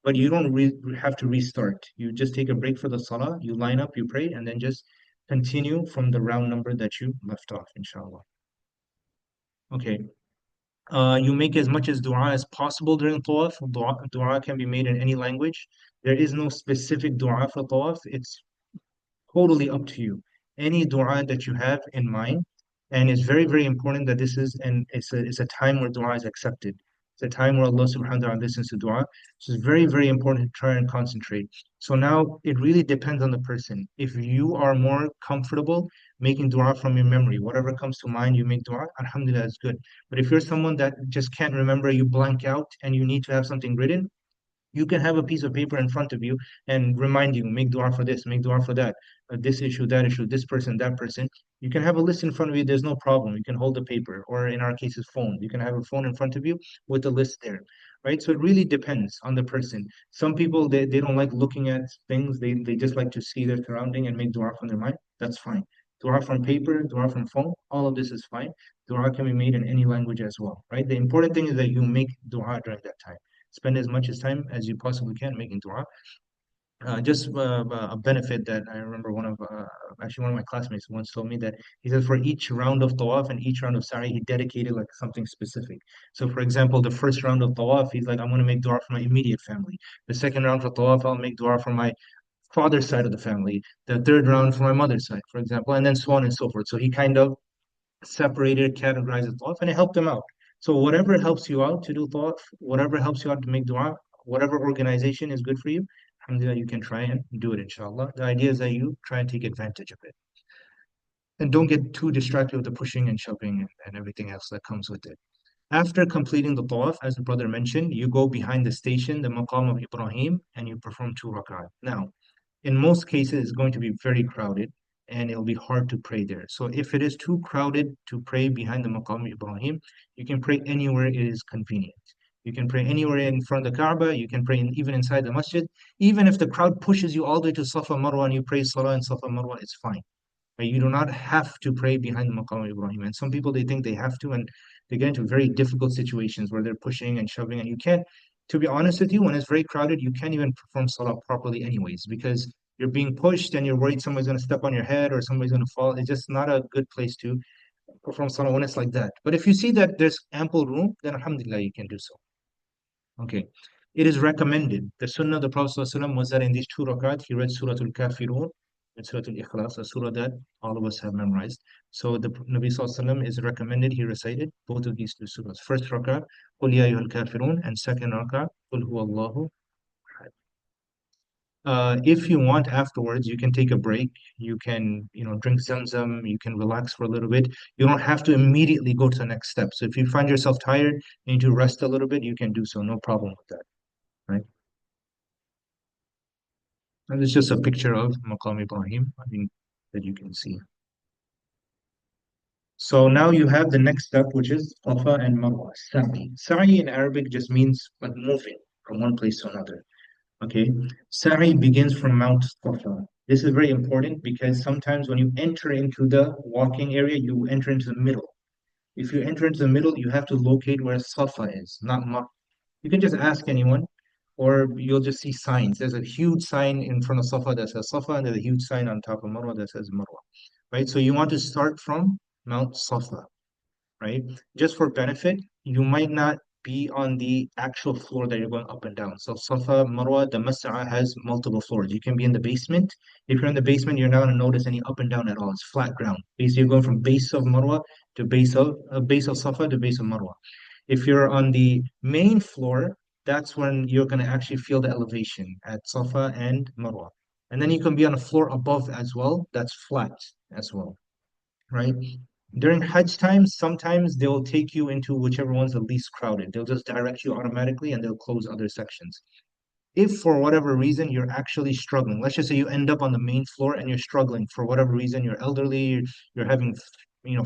A: But you don't have to restart. You just take a break for the salah, you line up, you pray, and then just continue from the round number that you left off, inshallah. Okay. You make as much as dua as possible during tawaf. Dua can be made in any language. There is no specific dua for tawaf. It's totally up to you. Any dua that you have in mind, and it's very, very important that this is and it's a time where dua is accepted. It's a time where Allah subhanahu wa ta'ala listens to dua. So it's very, very important to try and concentrate. So now it really depends on the person. If you are more comfortable making dua from your memory, whatever comes to mind, you make dua, alhamdulillah, is good. But if you're someone that just can't remember, you blank out and you need to have something written, you can have a piece of paper in front of you and remind you, make dua for this, make dua for that, this issue, that issue, this person, that person. You can have a list in front of you, there's no problem. You can hold the paper, or in our cases, phone. You can have a phone in front of you with a list there, right? So it really depends on the person. Some people, they don't like looking at things, they just like to see their surrounding and make dua from their mind. That's fine. Dua from paper, dua from phone, all of this is fine. Dua can be made in any language as well, right? The important thing is that you make dua during that time. Spend as much as time as you possibly can making dua. Just a benefit that I remember actually one of my classmates once told me that he said for each round of tawaf and each round of sa'i, he dedicated like something specific. So for example, the first round of tawaf, he's like, I'm going to make dua for my immediate family. The second round for tawaf, I'll make dua for my father's side of the family. The third round for my mother's side, for example, and then so on and so forth. So he kind of separated, categorized the thought, and it helped them out. So whatever helps you out to do thought, whatever helps you out to make dua, whatever organization is good for you, alhamdulillah, you can try and do it, inshallah. The idea is that you try and take advantage of it. And don't get too distracted with the pushing and shoving and everything else that comes with it. After completing the tawaf, as the brother mentioned, you go behind the station, the maqam of Ibrahim, and you perform 2 rak'ah. Now, in most cases, it's going to be very crowded and it'll be hard to pray there. So if it is too crowded to pray behind the maqam of Ibrahim, you can pray anywhere it is convenient. You can pray anywhere in front of the Kaaba, you can pray even inside the masjid. Even if the crowd pushes you all the way to Safa Marwa and you pray Salah in Safa Marwa, it's fine. Right? You do not have to pray behind the Maqam of Ibrahim. And some people, they think they have to, and they get into very difficult situations where they're pushing and shoving. And you can't, to be honest with you, when it's very crowded, you can't even perform Salah properly anyways, because you're being pushed and you're worried somebody's going to step on your head or somebody's going to fall. It's just not a good place to perform Salah when it's like that. But if you see that there's ample room, then alhamdulillah, you can do so. Okay. It is recommended. The sunnah of the Prophet ﷺ was that in these 2 rakat, he read Surah Al-Kafirun and Surah Al-Ikhlas, a surah that all of us have memorized. So the Nabi ﷺ is recommended, he recited both of these two surahs. First rakat, قُلْ يَا أَيُّهَا الْكَافِرُونَ, and second rakat, قُلْ هُوَ اللَّهُ أَحَدٌ. If you want afterwards, you can take a break. You can, drink Zamzam. You can relax for a little bit. You don't have to immediately go to the next step. So if you find yourself tired, you need to rest a little bit, you can do so. No problem with that, right? And it's just a picture of Maqam Ibrahim, that you can see. So now you have the next step, which is Safa and Marwa, Sa'i. Sa'i in Arabic just means like moving from one place to another. Okay, Sa'i begins from Mount Safa. This is very important because sometimes when you enter into the walking area, you enter into the middle. If you enter into the middle, you have to locate where Safa is, not Marwa. You can just ask anyone, or you'll just see signs. There's a huge sign in front of Safa that says Safa, and there's a huge sign on top of Marwa that says Marwa. right? So you want to start from Mount Safa, right? Just for benefit, you might not be on the actual floor that you're going up and down. So Safa, Marwa, the Mas'a has multiple floors. You can be in the basement. If you're in the basement, you're not going to notice any up and down at all. It's flat ground. Basically, you're going from base of Marwa to base of Safa to base of Marwa. If you're on the main floor, that's when you're going to actually feel the elevation at Safa and Marwa. And then you can be on a floor above as well. That's flat as well, right? During Hajj time, sometimes they'll take you into whichever one's the least crowded. They'll just direct you automatically and they'll close other sections. If for whatever reason you're actually struggling, let's just say you end up on the main floor and you're struggling for whatever reason, you're elderly, you're having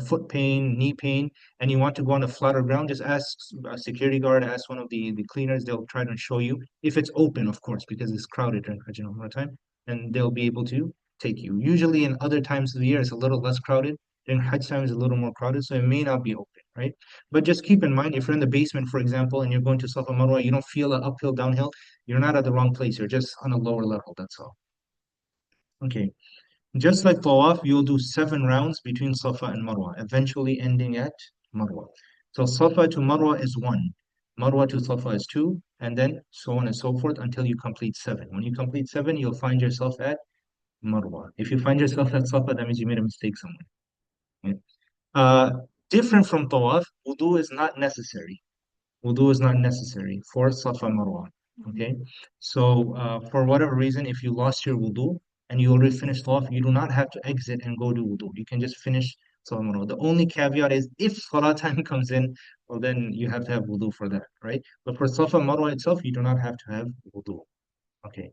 A: foot pain, knee pain, and you want to go on a flatter ground, just ask a security guard, ask one of the cleaners. They'll try to show you if it's open, of course, because it's crowded during Hajj and Umrah time, and they'll be able to take you. Usually in other times of the year, it's a little less crowded. During Hajj time, it's a little more crowded, so it may not be open, right? But just keep in mind, if you're in the basement, for example, and you're going to Safa Marwa, you don't feel an uphill, downhill, you're not at the wrong place. You're just on a lower level. That's all. Okay. Just like Tawaf, you'll do 7 rounds between Safa and Marwa, eventually ending at Marwa. So Safa to Marwa is one, Marwa to Safa is two, and then so on and so forth until you complete seven. When you complete seven, you'll find yourself at Marwa. If you find yourself at Safa, that means you made a mistake somewhere. Okay? Uh, Different from Tawaf, wudu is not necessary. Wudu is not necessary for Safa Marwa. Okay, so for whatever reason, if you lost your wudu and you already finished off, you do not have to exit and go do wudu. You can just finish Safa Marwa. The only caveat is if Salah time comes in, well, then you have to have wudu for that, right? But for Safa Marwa itself, you do not have to have wudu. Okay,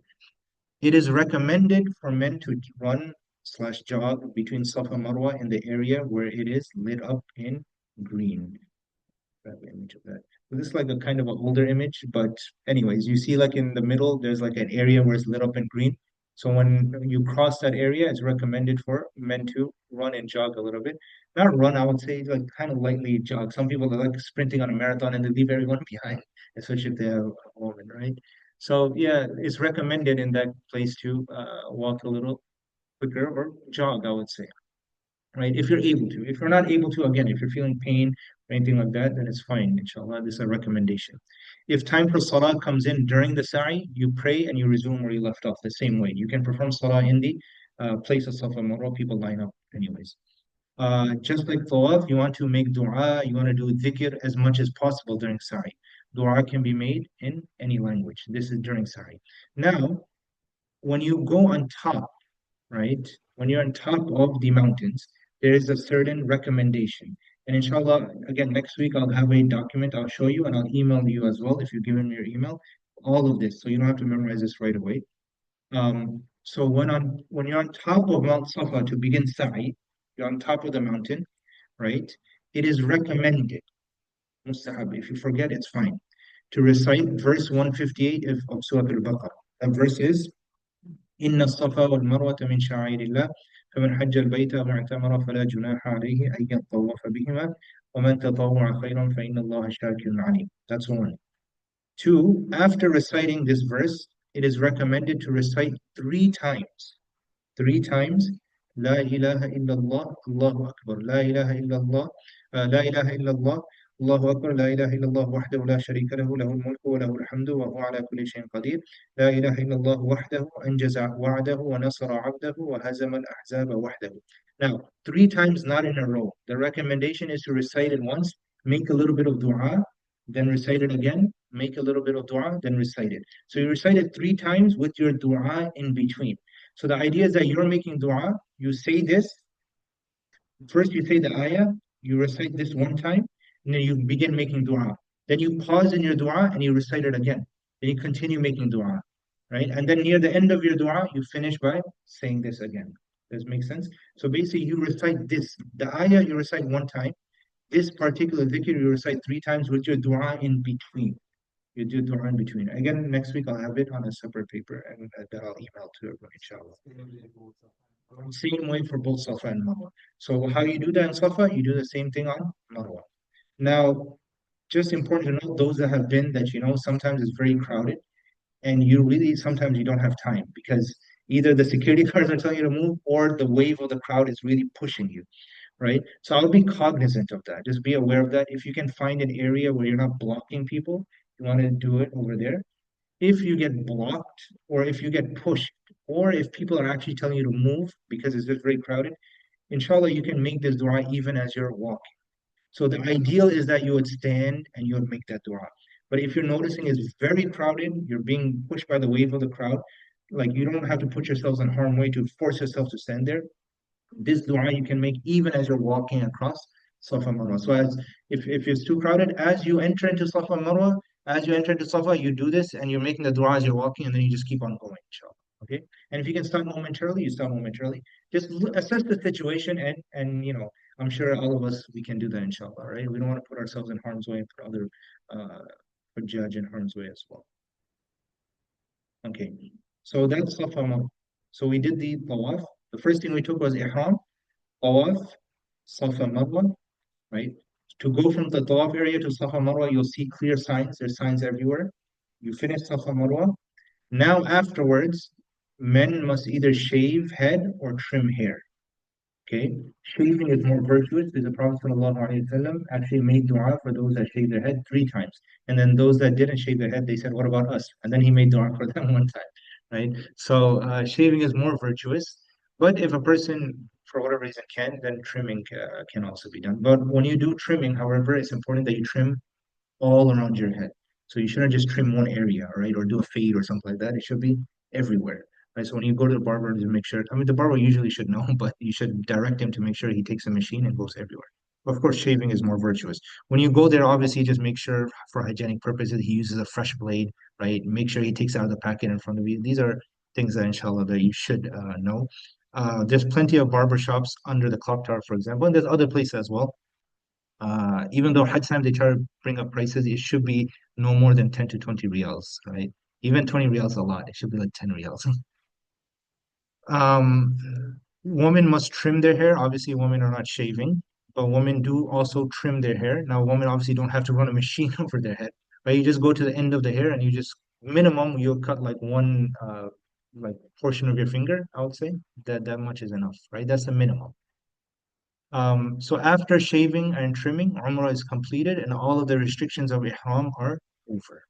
A: it is recommended for men to run slash jog between Safa Marwa in the area where it is lit up in green. Grab the image of that. So this is like a kind of an older image, but anyways, you see like in the middle, there's like an area where it's lit up in green. So when you cross that area, it's recommended for men to run and jog a little bit. Not run, I would say like kind of lightly jog. Some people are like sprinting on a marathon and they leave everyone behind, especially if they have a woman, right? So yeah, it's recommended in that place to walk a little quicker or jog, I would say, right? If you're able to. If you're not able to, again, if you're feeling pain or anything like that, then it's fine, inshallah. This is a recommendation. If time for salah comes in during the sa'i, you pray and you resume where you left off the same way. You can perform salah in the place of Safa Marwa, people line up anyways. Just like tawaf, you want to make dua, you want to do dhikr as much as possible during sa'i. Dua can be made in any language. This is during sa'i. Now, when you go on top, right? When you're on top of the mountains, there is a certain recommendation. And inshallah, again, next week I'll have a document I'll show you and I'll email you as well if you give me your email, all of this. So you don't have to memorize this right away. So when you're on top of Mount Safa to begin Sa'i, you're on top of the mountain, right? It is recommended, mustahab. If you forget, it's fine. To recite verse 158 of Surah Al-Baqarah. That verse is إن الصفا والمروة من شعائر الله فمن حج البيت أو اعتمر فلا جناح عليه أن يطوف بهما ومن تطوع خيرا فإن الله شاكر عليم. That's one. Two, after reciting this verse, it is recommended to recite 3 times. 3 times. لا إله إلا الله الله أكبر لا إله إلا الله لا إله إلا الله الله أكبر لا إله إلا الله وحده لا شريك له له الملك وله الحمد وهو على كل شيء قدير لا إله إلا الله وحده أنجز وعده ونصر عبده وهزم الأحزاب وحده. Now, 3 times not in a row. The recommendation is to recite it once, make a little bit of dua, then recite it again, make a little bit of dua, then recite it. So you recite it 3 times with your dua in between. So the idea is that you're making dua, you say this, first you say the ayah, you recite this one time, and then you begin making dua. Then you pause in your dua and you recite it again. Then you continue making dua, right? And then near the end of your dua, you finish by saying this again. Does it make sense? So basically you recite this. The ayah you recite one time, this particular dhikr you recite 3 times with your dua in between. You do dua in between. Again, next week I'll have it on a separate paper and that I'll email to everyone, inshallah. Same way for both Safa and Marwa. So how you do that in Safa, you do the same thing on Marwa. Now, just important to note, those that have been that sometimes it's very crowded and you really sometimes you don't have time because Either the security guards are telling you to move, or the wave of the crowd is really pushing you, right? So I'll be cognizant of that. Just be aware of that. If you can find an area where you're not blocking people, you want to do it over there. If you get blocked, or if you get pushed, or if people are actually telling you to move because it's just very crowded, inshallah, you can make this dua even as you're walking. So the ideal is that you would stand and you would make that dua. But if you're noticing it's very crowded, you're being pushed by the wave of the crowd, like you don't have to put yourselves in harm way to force yourself to stand there. This dua you can make even as you're walking across Safa and Marwa. So as if it's too crowded, as you enter into Safa and Marwa, as you enter into Safa, you do this and you're making the dua as you're walking, and then you just keep on going, inshallah. Okay. And if you can stop momentarily, you stop momentarily. Just assess the situation, and I'm sure all of us we can do that, inshallah, right? We don't want to put ourselves in harm's way and put other uh put judge in harm's way as well. Okay. So that's Safa and Marwa. So we did the tawaf. The first thing we took was ihram, tawaf, Safa Marwa, right? To go from the Tawaf area to Safa Marwa, you'll see clear signs. There's signs everywhere. You finish Safa Marwa. Now, afterwards, men must either shave head or trim hair. Okay, shaving is more virtuous because the Prophet ﷺ actually made dua for those that shaved their head 3 times. And then those that didn't shave their head, they said, "What about us?" And then he made dua for them one time, right? So shaving is more virtuous. But if a person, for whatever reason, can, then trimming can also be done. But when you do trimming, however, it's important that you trim all around your head. So you shouldn't just trim one area, right? Or do a fade or something like that. It should be everywhere. Right. So when you go to the barber to make sure, I mean, the barber usually should know, but you should direct him to make sure he takes a machine and goes everywhere. Of course, shaving is more virtuous. When you go there, obviously, just make sure for hygienic purposes he uses a fresh blade, right? Make sure he takes out the packet in front of you. These are things that, inshallah, that you should know. There's plenty of barber shops under the clock tower, for example, and there's other places as well. Even though Hajj time they try to bring up prices, it should be no more than 10 to 20 riyals, right? Even 20 riyals a lot. It should be like 10 riyals. Um, Women must trim their hair. Obviously, women are not shaving, but women do also trim their hair. Now, women obviously don't have to run a machine over their head, right? You just go to the end of the hair and you just minimum you'll cut like one like portion of your finger, I would say. That much is enough, right? That's the minimum. So after shaving and trimming, Umrah is completed and all of the restrictions of Ihram are over.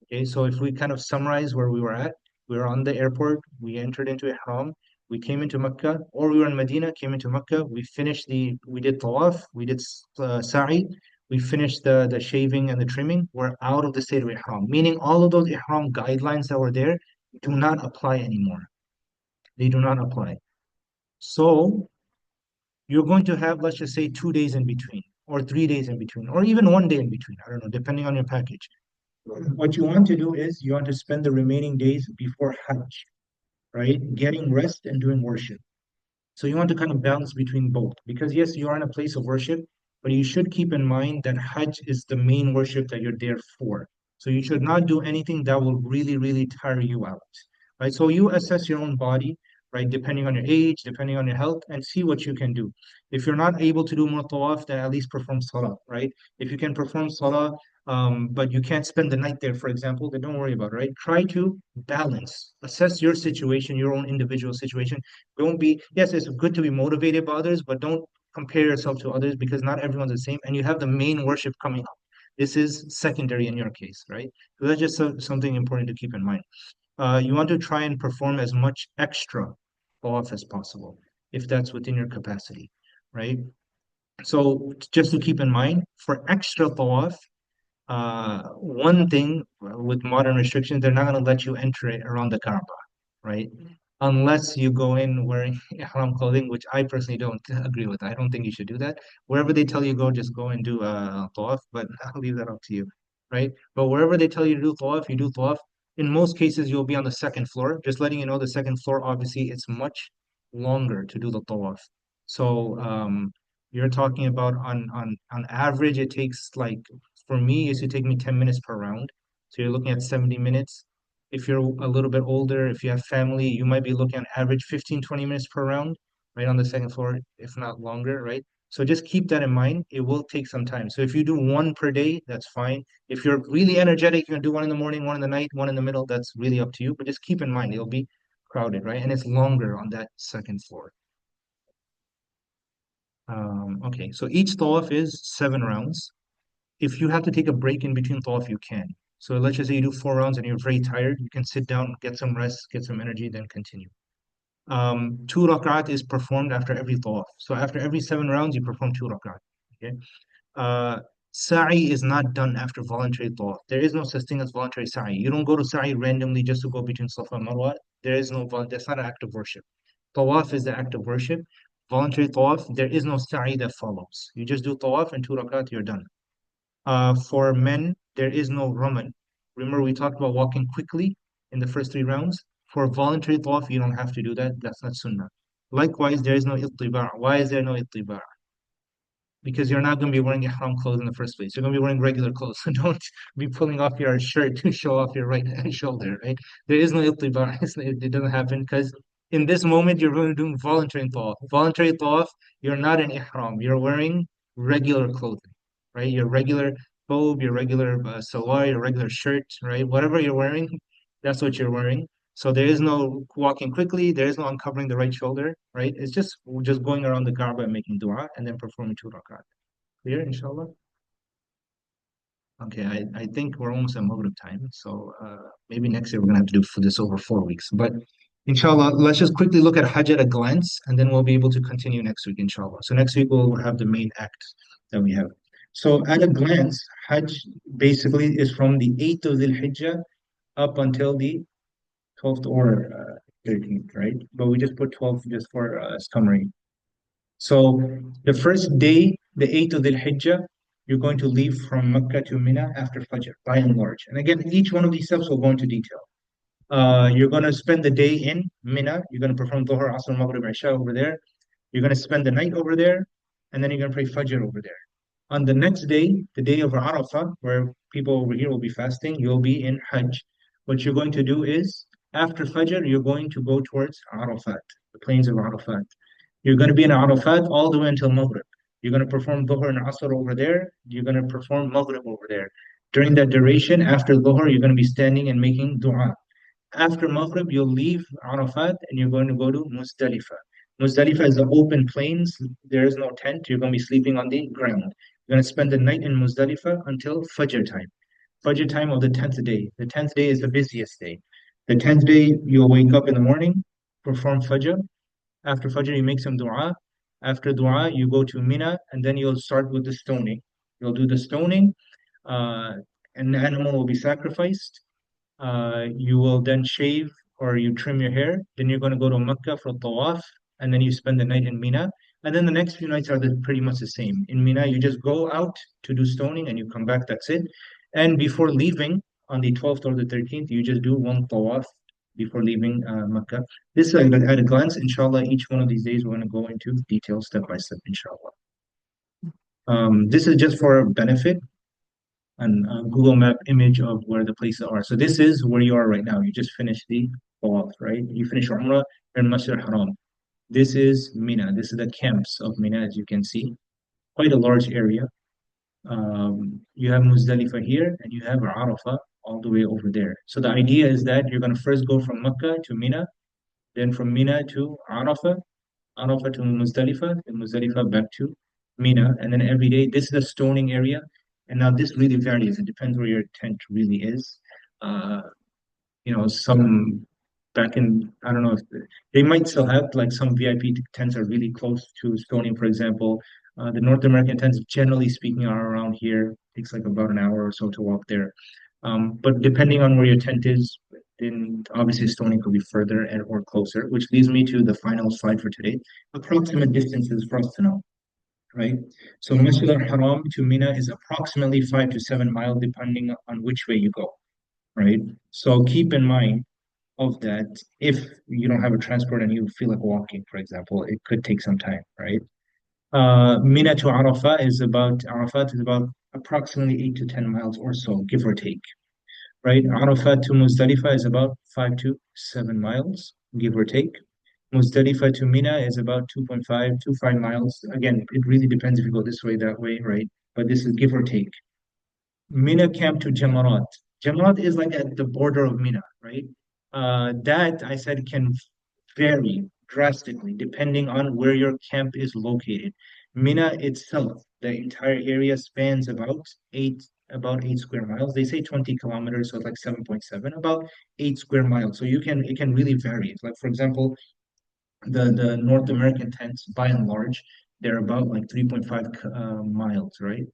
A: Okay, so if we kind of summarize where we were at, we were on the airport, we entered into Ihram, we came into Mecca, or we were in Medina, came into Mecca, we did Tawaf, we did Sa'i, we finished the shaving and the trimming, we're out of the state of Ihram, meaning all of those Ihram guidelines that were there do not apply anymore. They do not apply. So you're going to have, let's just say, 2 days in between, or 3 days in between, or even one day in between. I don't know, depending on your package. What you want to do is you want to spend the remaining days before Hajj, right? Getting rest and doing worship. So you want to kind of balance between both because yes, you are in a place of worship, but you should keep in mind that Hajj is the main worship that you're there for. So you should not do anything that will really, really tire you out, right? So you assess your own body, right, depending on your age, depending on your health, and see what you can do. If you're not able to do more tawaf, then at least perform salah, right? If you can perform salah, but you can't spend the night there, for example, then don't worry about it, right? Try to balance, assess your situation, your own individual situation. Don't be, yes, it's good to be motivated by others, but don't compare yourself to others because not everyone's the same. And you have the main worship coming up. This is secondary in your case, right? So that's just something important to keep in mind. You want to try and perform as much extra tawaf as possible, if that's within your capacity, right? So just to keep in mind, for extra tawaf, one thing with modern restrictions, they're not going to let you enter it around the Kaaba, right? Unless you go in wearing ihram clothing, which I personally don't agree with. I don't think you should do that. Wherever they tell you go, just go and do tawaf, but I'll leave that up to you, right? But wherever they tell you to do tawaf, you do tawaf. In most cases, you'll be on the second floor. Just letting you know, the second floor, obviously, it's much longer to do the tawaf. So you're talking about on average, it takes like for me, it used to take me 10 minutes per round. So you're looking at 70 minutes. If you're a little bit older, if you have family, you might be looking at average 15, 20 minutes per round, right on the second floor, if not longer, right? So just keep that in mind. It will take some time. So if you do one per day, that's fine. If you're really energetic, you're gonna do one in the morning, one in the night, one in the middle, that's really up to you. But just keep in mind, it'll be crowded, right? And it's longer on that second floor. Okay, so each tawaf is 7 rounds. If you have to take a break in between tawaf, you can. So let's just say you do 4 rounds and you're very tired, you can sit down, get some rest, get some energy, then continue. 2 rak'at is performed after every tawaf. So after every 7 rounds, you perform 2 rak'at. Okay. Uh, Sa'i is not done after voluntary tawaf. There is no such thing as voluntary sa'i. You don't go to sa'i randomly just to go between Safa and Marwa. There is no, that's not an act of worship. Tawaf is the act of worship. Voluntary tawaf, there is no sa'i that follows. You just do tawaf and 2 rak'at, you're done. For men, there is no raman. Remember, we talked about walking quickly in the first 3 rounds. For voluntary tawaf, you don't have to do that. That's not sunnah. Likewise, there is no ittiba'. Why is there no ittiba'? Because you're not going to be wearing ihram clothes in the first place. You're going to be wearing regular clothes. So don't be pulling off your shirt to show off your right shoulder, right? There is no ittiba'. It doesn't happen because in this moment you're really doing voluntary tawaf. Voluntary tawaf, you're not in ihram. You're wearing regular clothing, right? Your regular robe, your regular salwar, your regular shirt, right? Whatever you're wearing, that's what you're wearing. So there is no walking quickly. There is no uncovering the right shoulder, right? It's just going around the Kaaba and making dua and then performing 2 rakat. Clear, inshallah? Okay, I think we're almost at Maghrib time. So maybe next year we're gonna have to do for this over 4 weeks. But inshallah, let's just quickly look at Hajj at a glance and then we'll be able to continue next week, inshallah. So next week we'll have the main act that we have. So at a glance, Hajj basically is from the 8th of Dhul Hijjah up until the 12th or 13th, right? But we just put 12 just for summary. So the first day, the 8th of Dhul Hijjah, you're going to leave from Mecca to Mina after Fajr, by and large. And again, each one of these steps will go into detail. You're going to spend the day in Mina. You're going to perform Dhuhr, Asr, Maghrib, Isha over there. You're going to spend the night over there, and then you're going to pray Fajr over there. On the next day, the day of Arafah, where people over here will be fasting, you'll be in Hajj. What you're going to do is, after Fajr, you're going to go towards Arafat, the plains of Arafat. You're going to be in Arafat all the way until Maghrib. You're going to perform Dhuhr and Asr over there. You're going to perform Maghrib over there. During that duration, after Dhuhr, you're going to be standing and making dua. After Maghrib, you'll leave Arafat and you're going to go to Muzdalifah. Muzdalifah is the open plains. There is no tent. You're going to be sleeping on the ground. You're going to spend the night in Muzdalifah until Fajr time. Fajr time of the 10th day. The 10th day is the busiest day. The 10th day, you'll wake up in the morning, perform Fajr. After Fajr, you make some dua. After dua, you go to Mina, and then you'll start with the stoning. You'll do the stoning, uh, and the animal will be sacrificed. You will then shave or you trim your hair. Then you're going to go to Mecca for tawaf, and then you spend the night in Mina. And then the next few nights are pretty much the same. In Mina, you just go out to do stoning and you come back, that's it. And before leaving on the 12th or the 13th, you just do one tawaf before leaving Mecca. This is at a glance, inshallah, each one of these days we're going to go into detail step by step, inshallah. This is just for benefit and Google Map image of where the places are. So this is where you are right now. You just finished the tawaf, right? You finished your Umrah in Masjid al-Haram. This is Mina. This is the camps of Mina, as you can see. Quite a large area. You have Muzdalifah here, and you have Arafah all the way over there. So the idea is that you're going to first go from Mecca to Mina, then from Mina to Arafah, Arafah to Muzdalifah, then Muzdalifah back to Mina, and then every day. This is the stoning area. And now this really varies. It depends where your tent really is. Uh, some back in, I don't know if they might still have like some VIP tents are really close to Stony, for example. The North American tents, generally speaking, are around here. Takes like about an hour or so to walk there. But depending on where your tent is, then obviously Stony could be further and or closer, which leads me to the final slide for today. Approximate distances for us to know, right? So Masjid al-Haram to Mina is approximately 5 to 7 miles, depending on which way you go, right? So keep in mind of that, if you don't have a transport and you feel like walking, for example, it could take some time, right? Mina to Arafat is about approximately 8 to 10 miles or so, give or take, right? Arafat to Muzdalifah is about 5 to 7 miles, give or take. Muzdalifah to Mina is about 2.5 to 5 miles. Again, it really depends if you go this way, that way, right? But this is give or take. Mina camp to Jamarat. Jamarat is like at the border of Mina, right? That I said can vary drastically depending on where your camp is located. Mina itself, the entire area spans about 8 square miles. They say 20 kilometers, so it's like 7.7, about 8 square miles. So it can really vary. Like for example, the North American tents, by and large, they're about like 3.5 miles, right?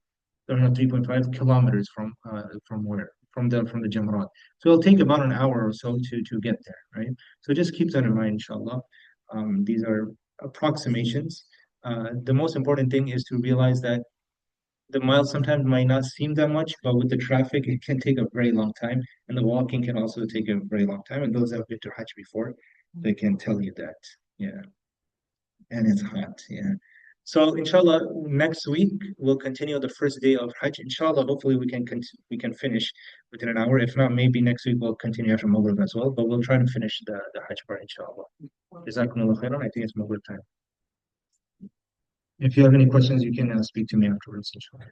A: They're not 3.5 kilometers from where? From the Jamrat. So it'll take about an hour or so to get there, right? So just keep that in mind, inshallah. These are approximations. The most important thing is to realize that the miles sometimes might not seem that much, but with the traffic, it can take a very long time, and the walking can also take a very long time. And those that have been to Hajj before, they can tell you that. Yeah, and it's hot. Yeah. So inshallah, next week we'll continue the first day of Hajj. Inshallah, hopefully we can finish within an hour. If not, maybe next week we'll continue after Maghrib as well. But we'll try to finish the Hajj part, inshallah. Jazakumullah khairan. I think it's Maghrib time. If you have any questions, you can speak to me afterwards, inshallah.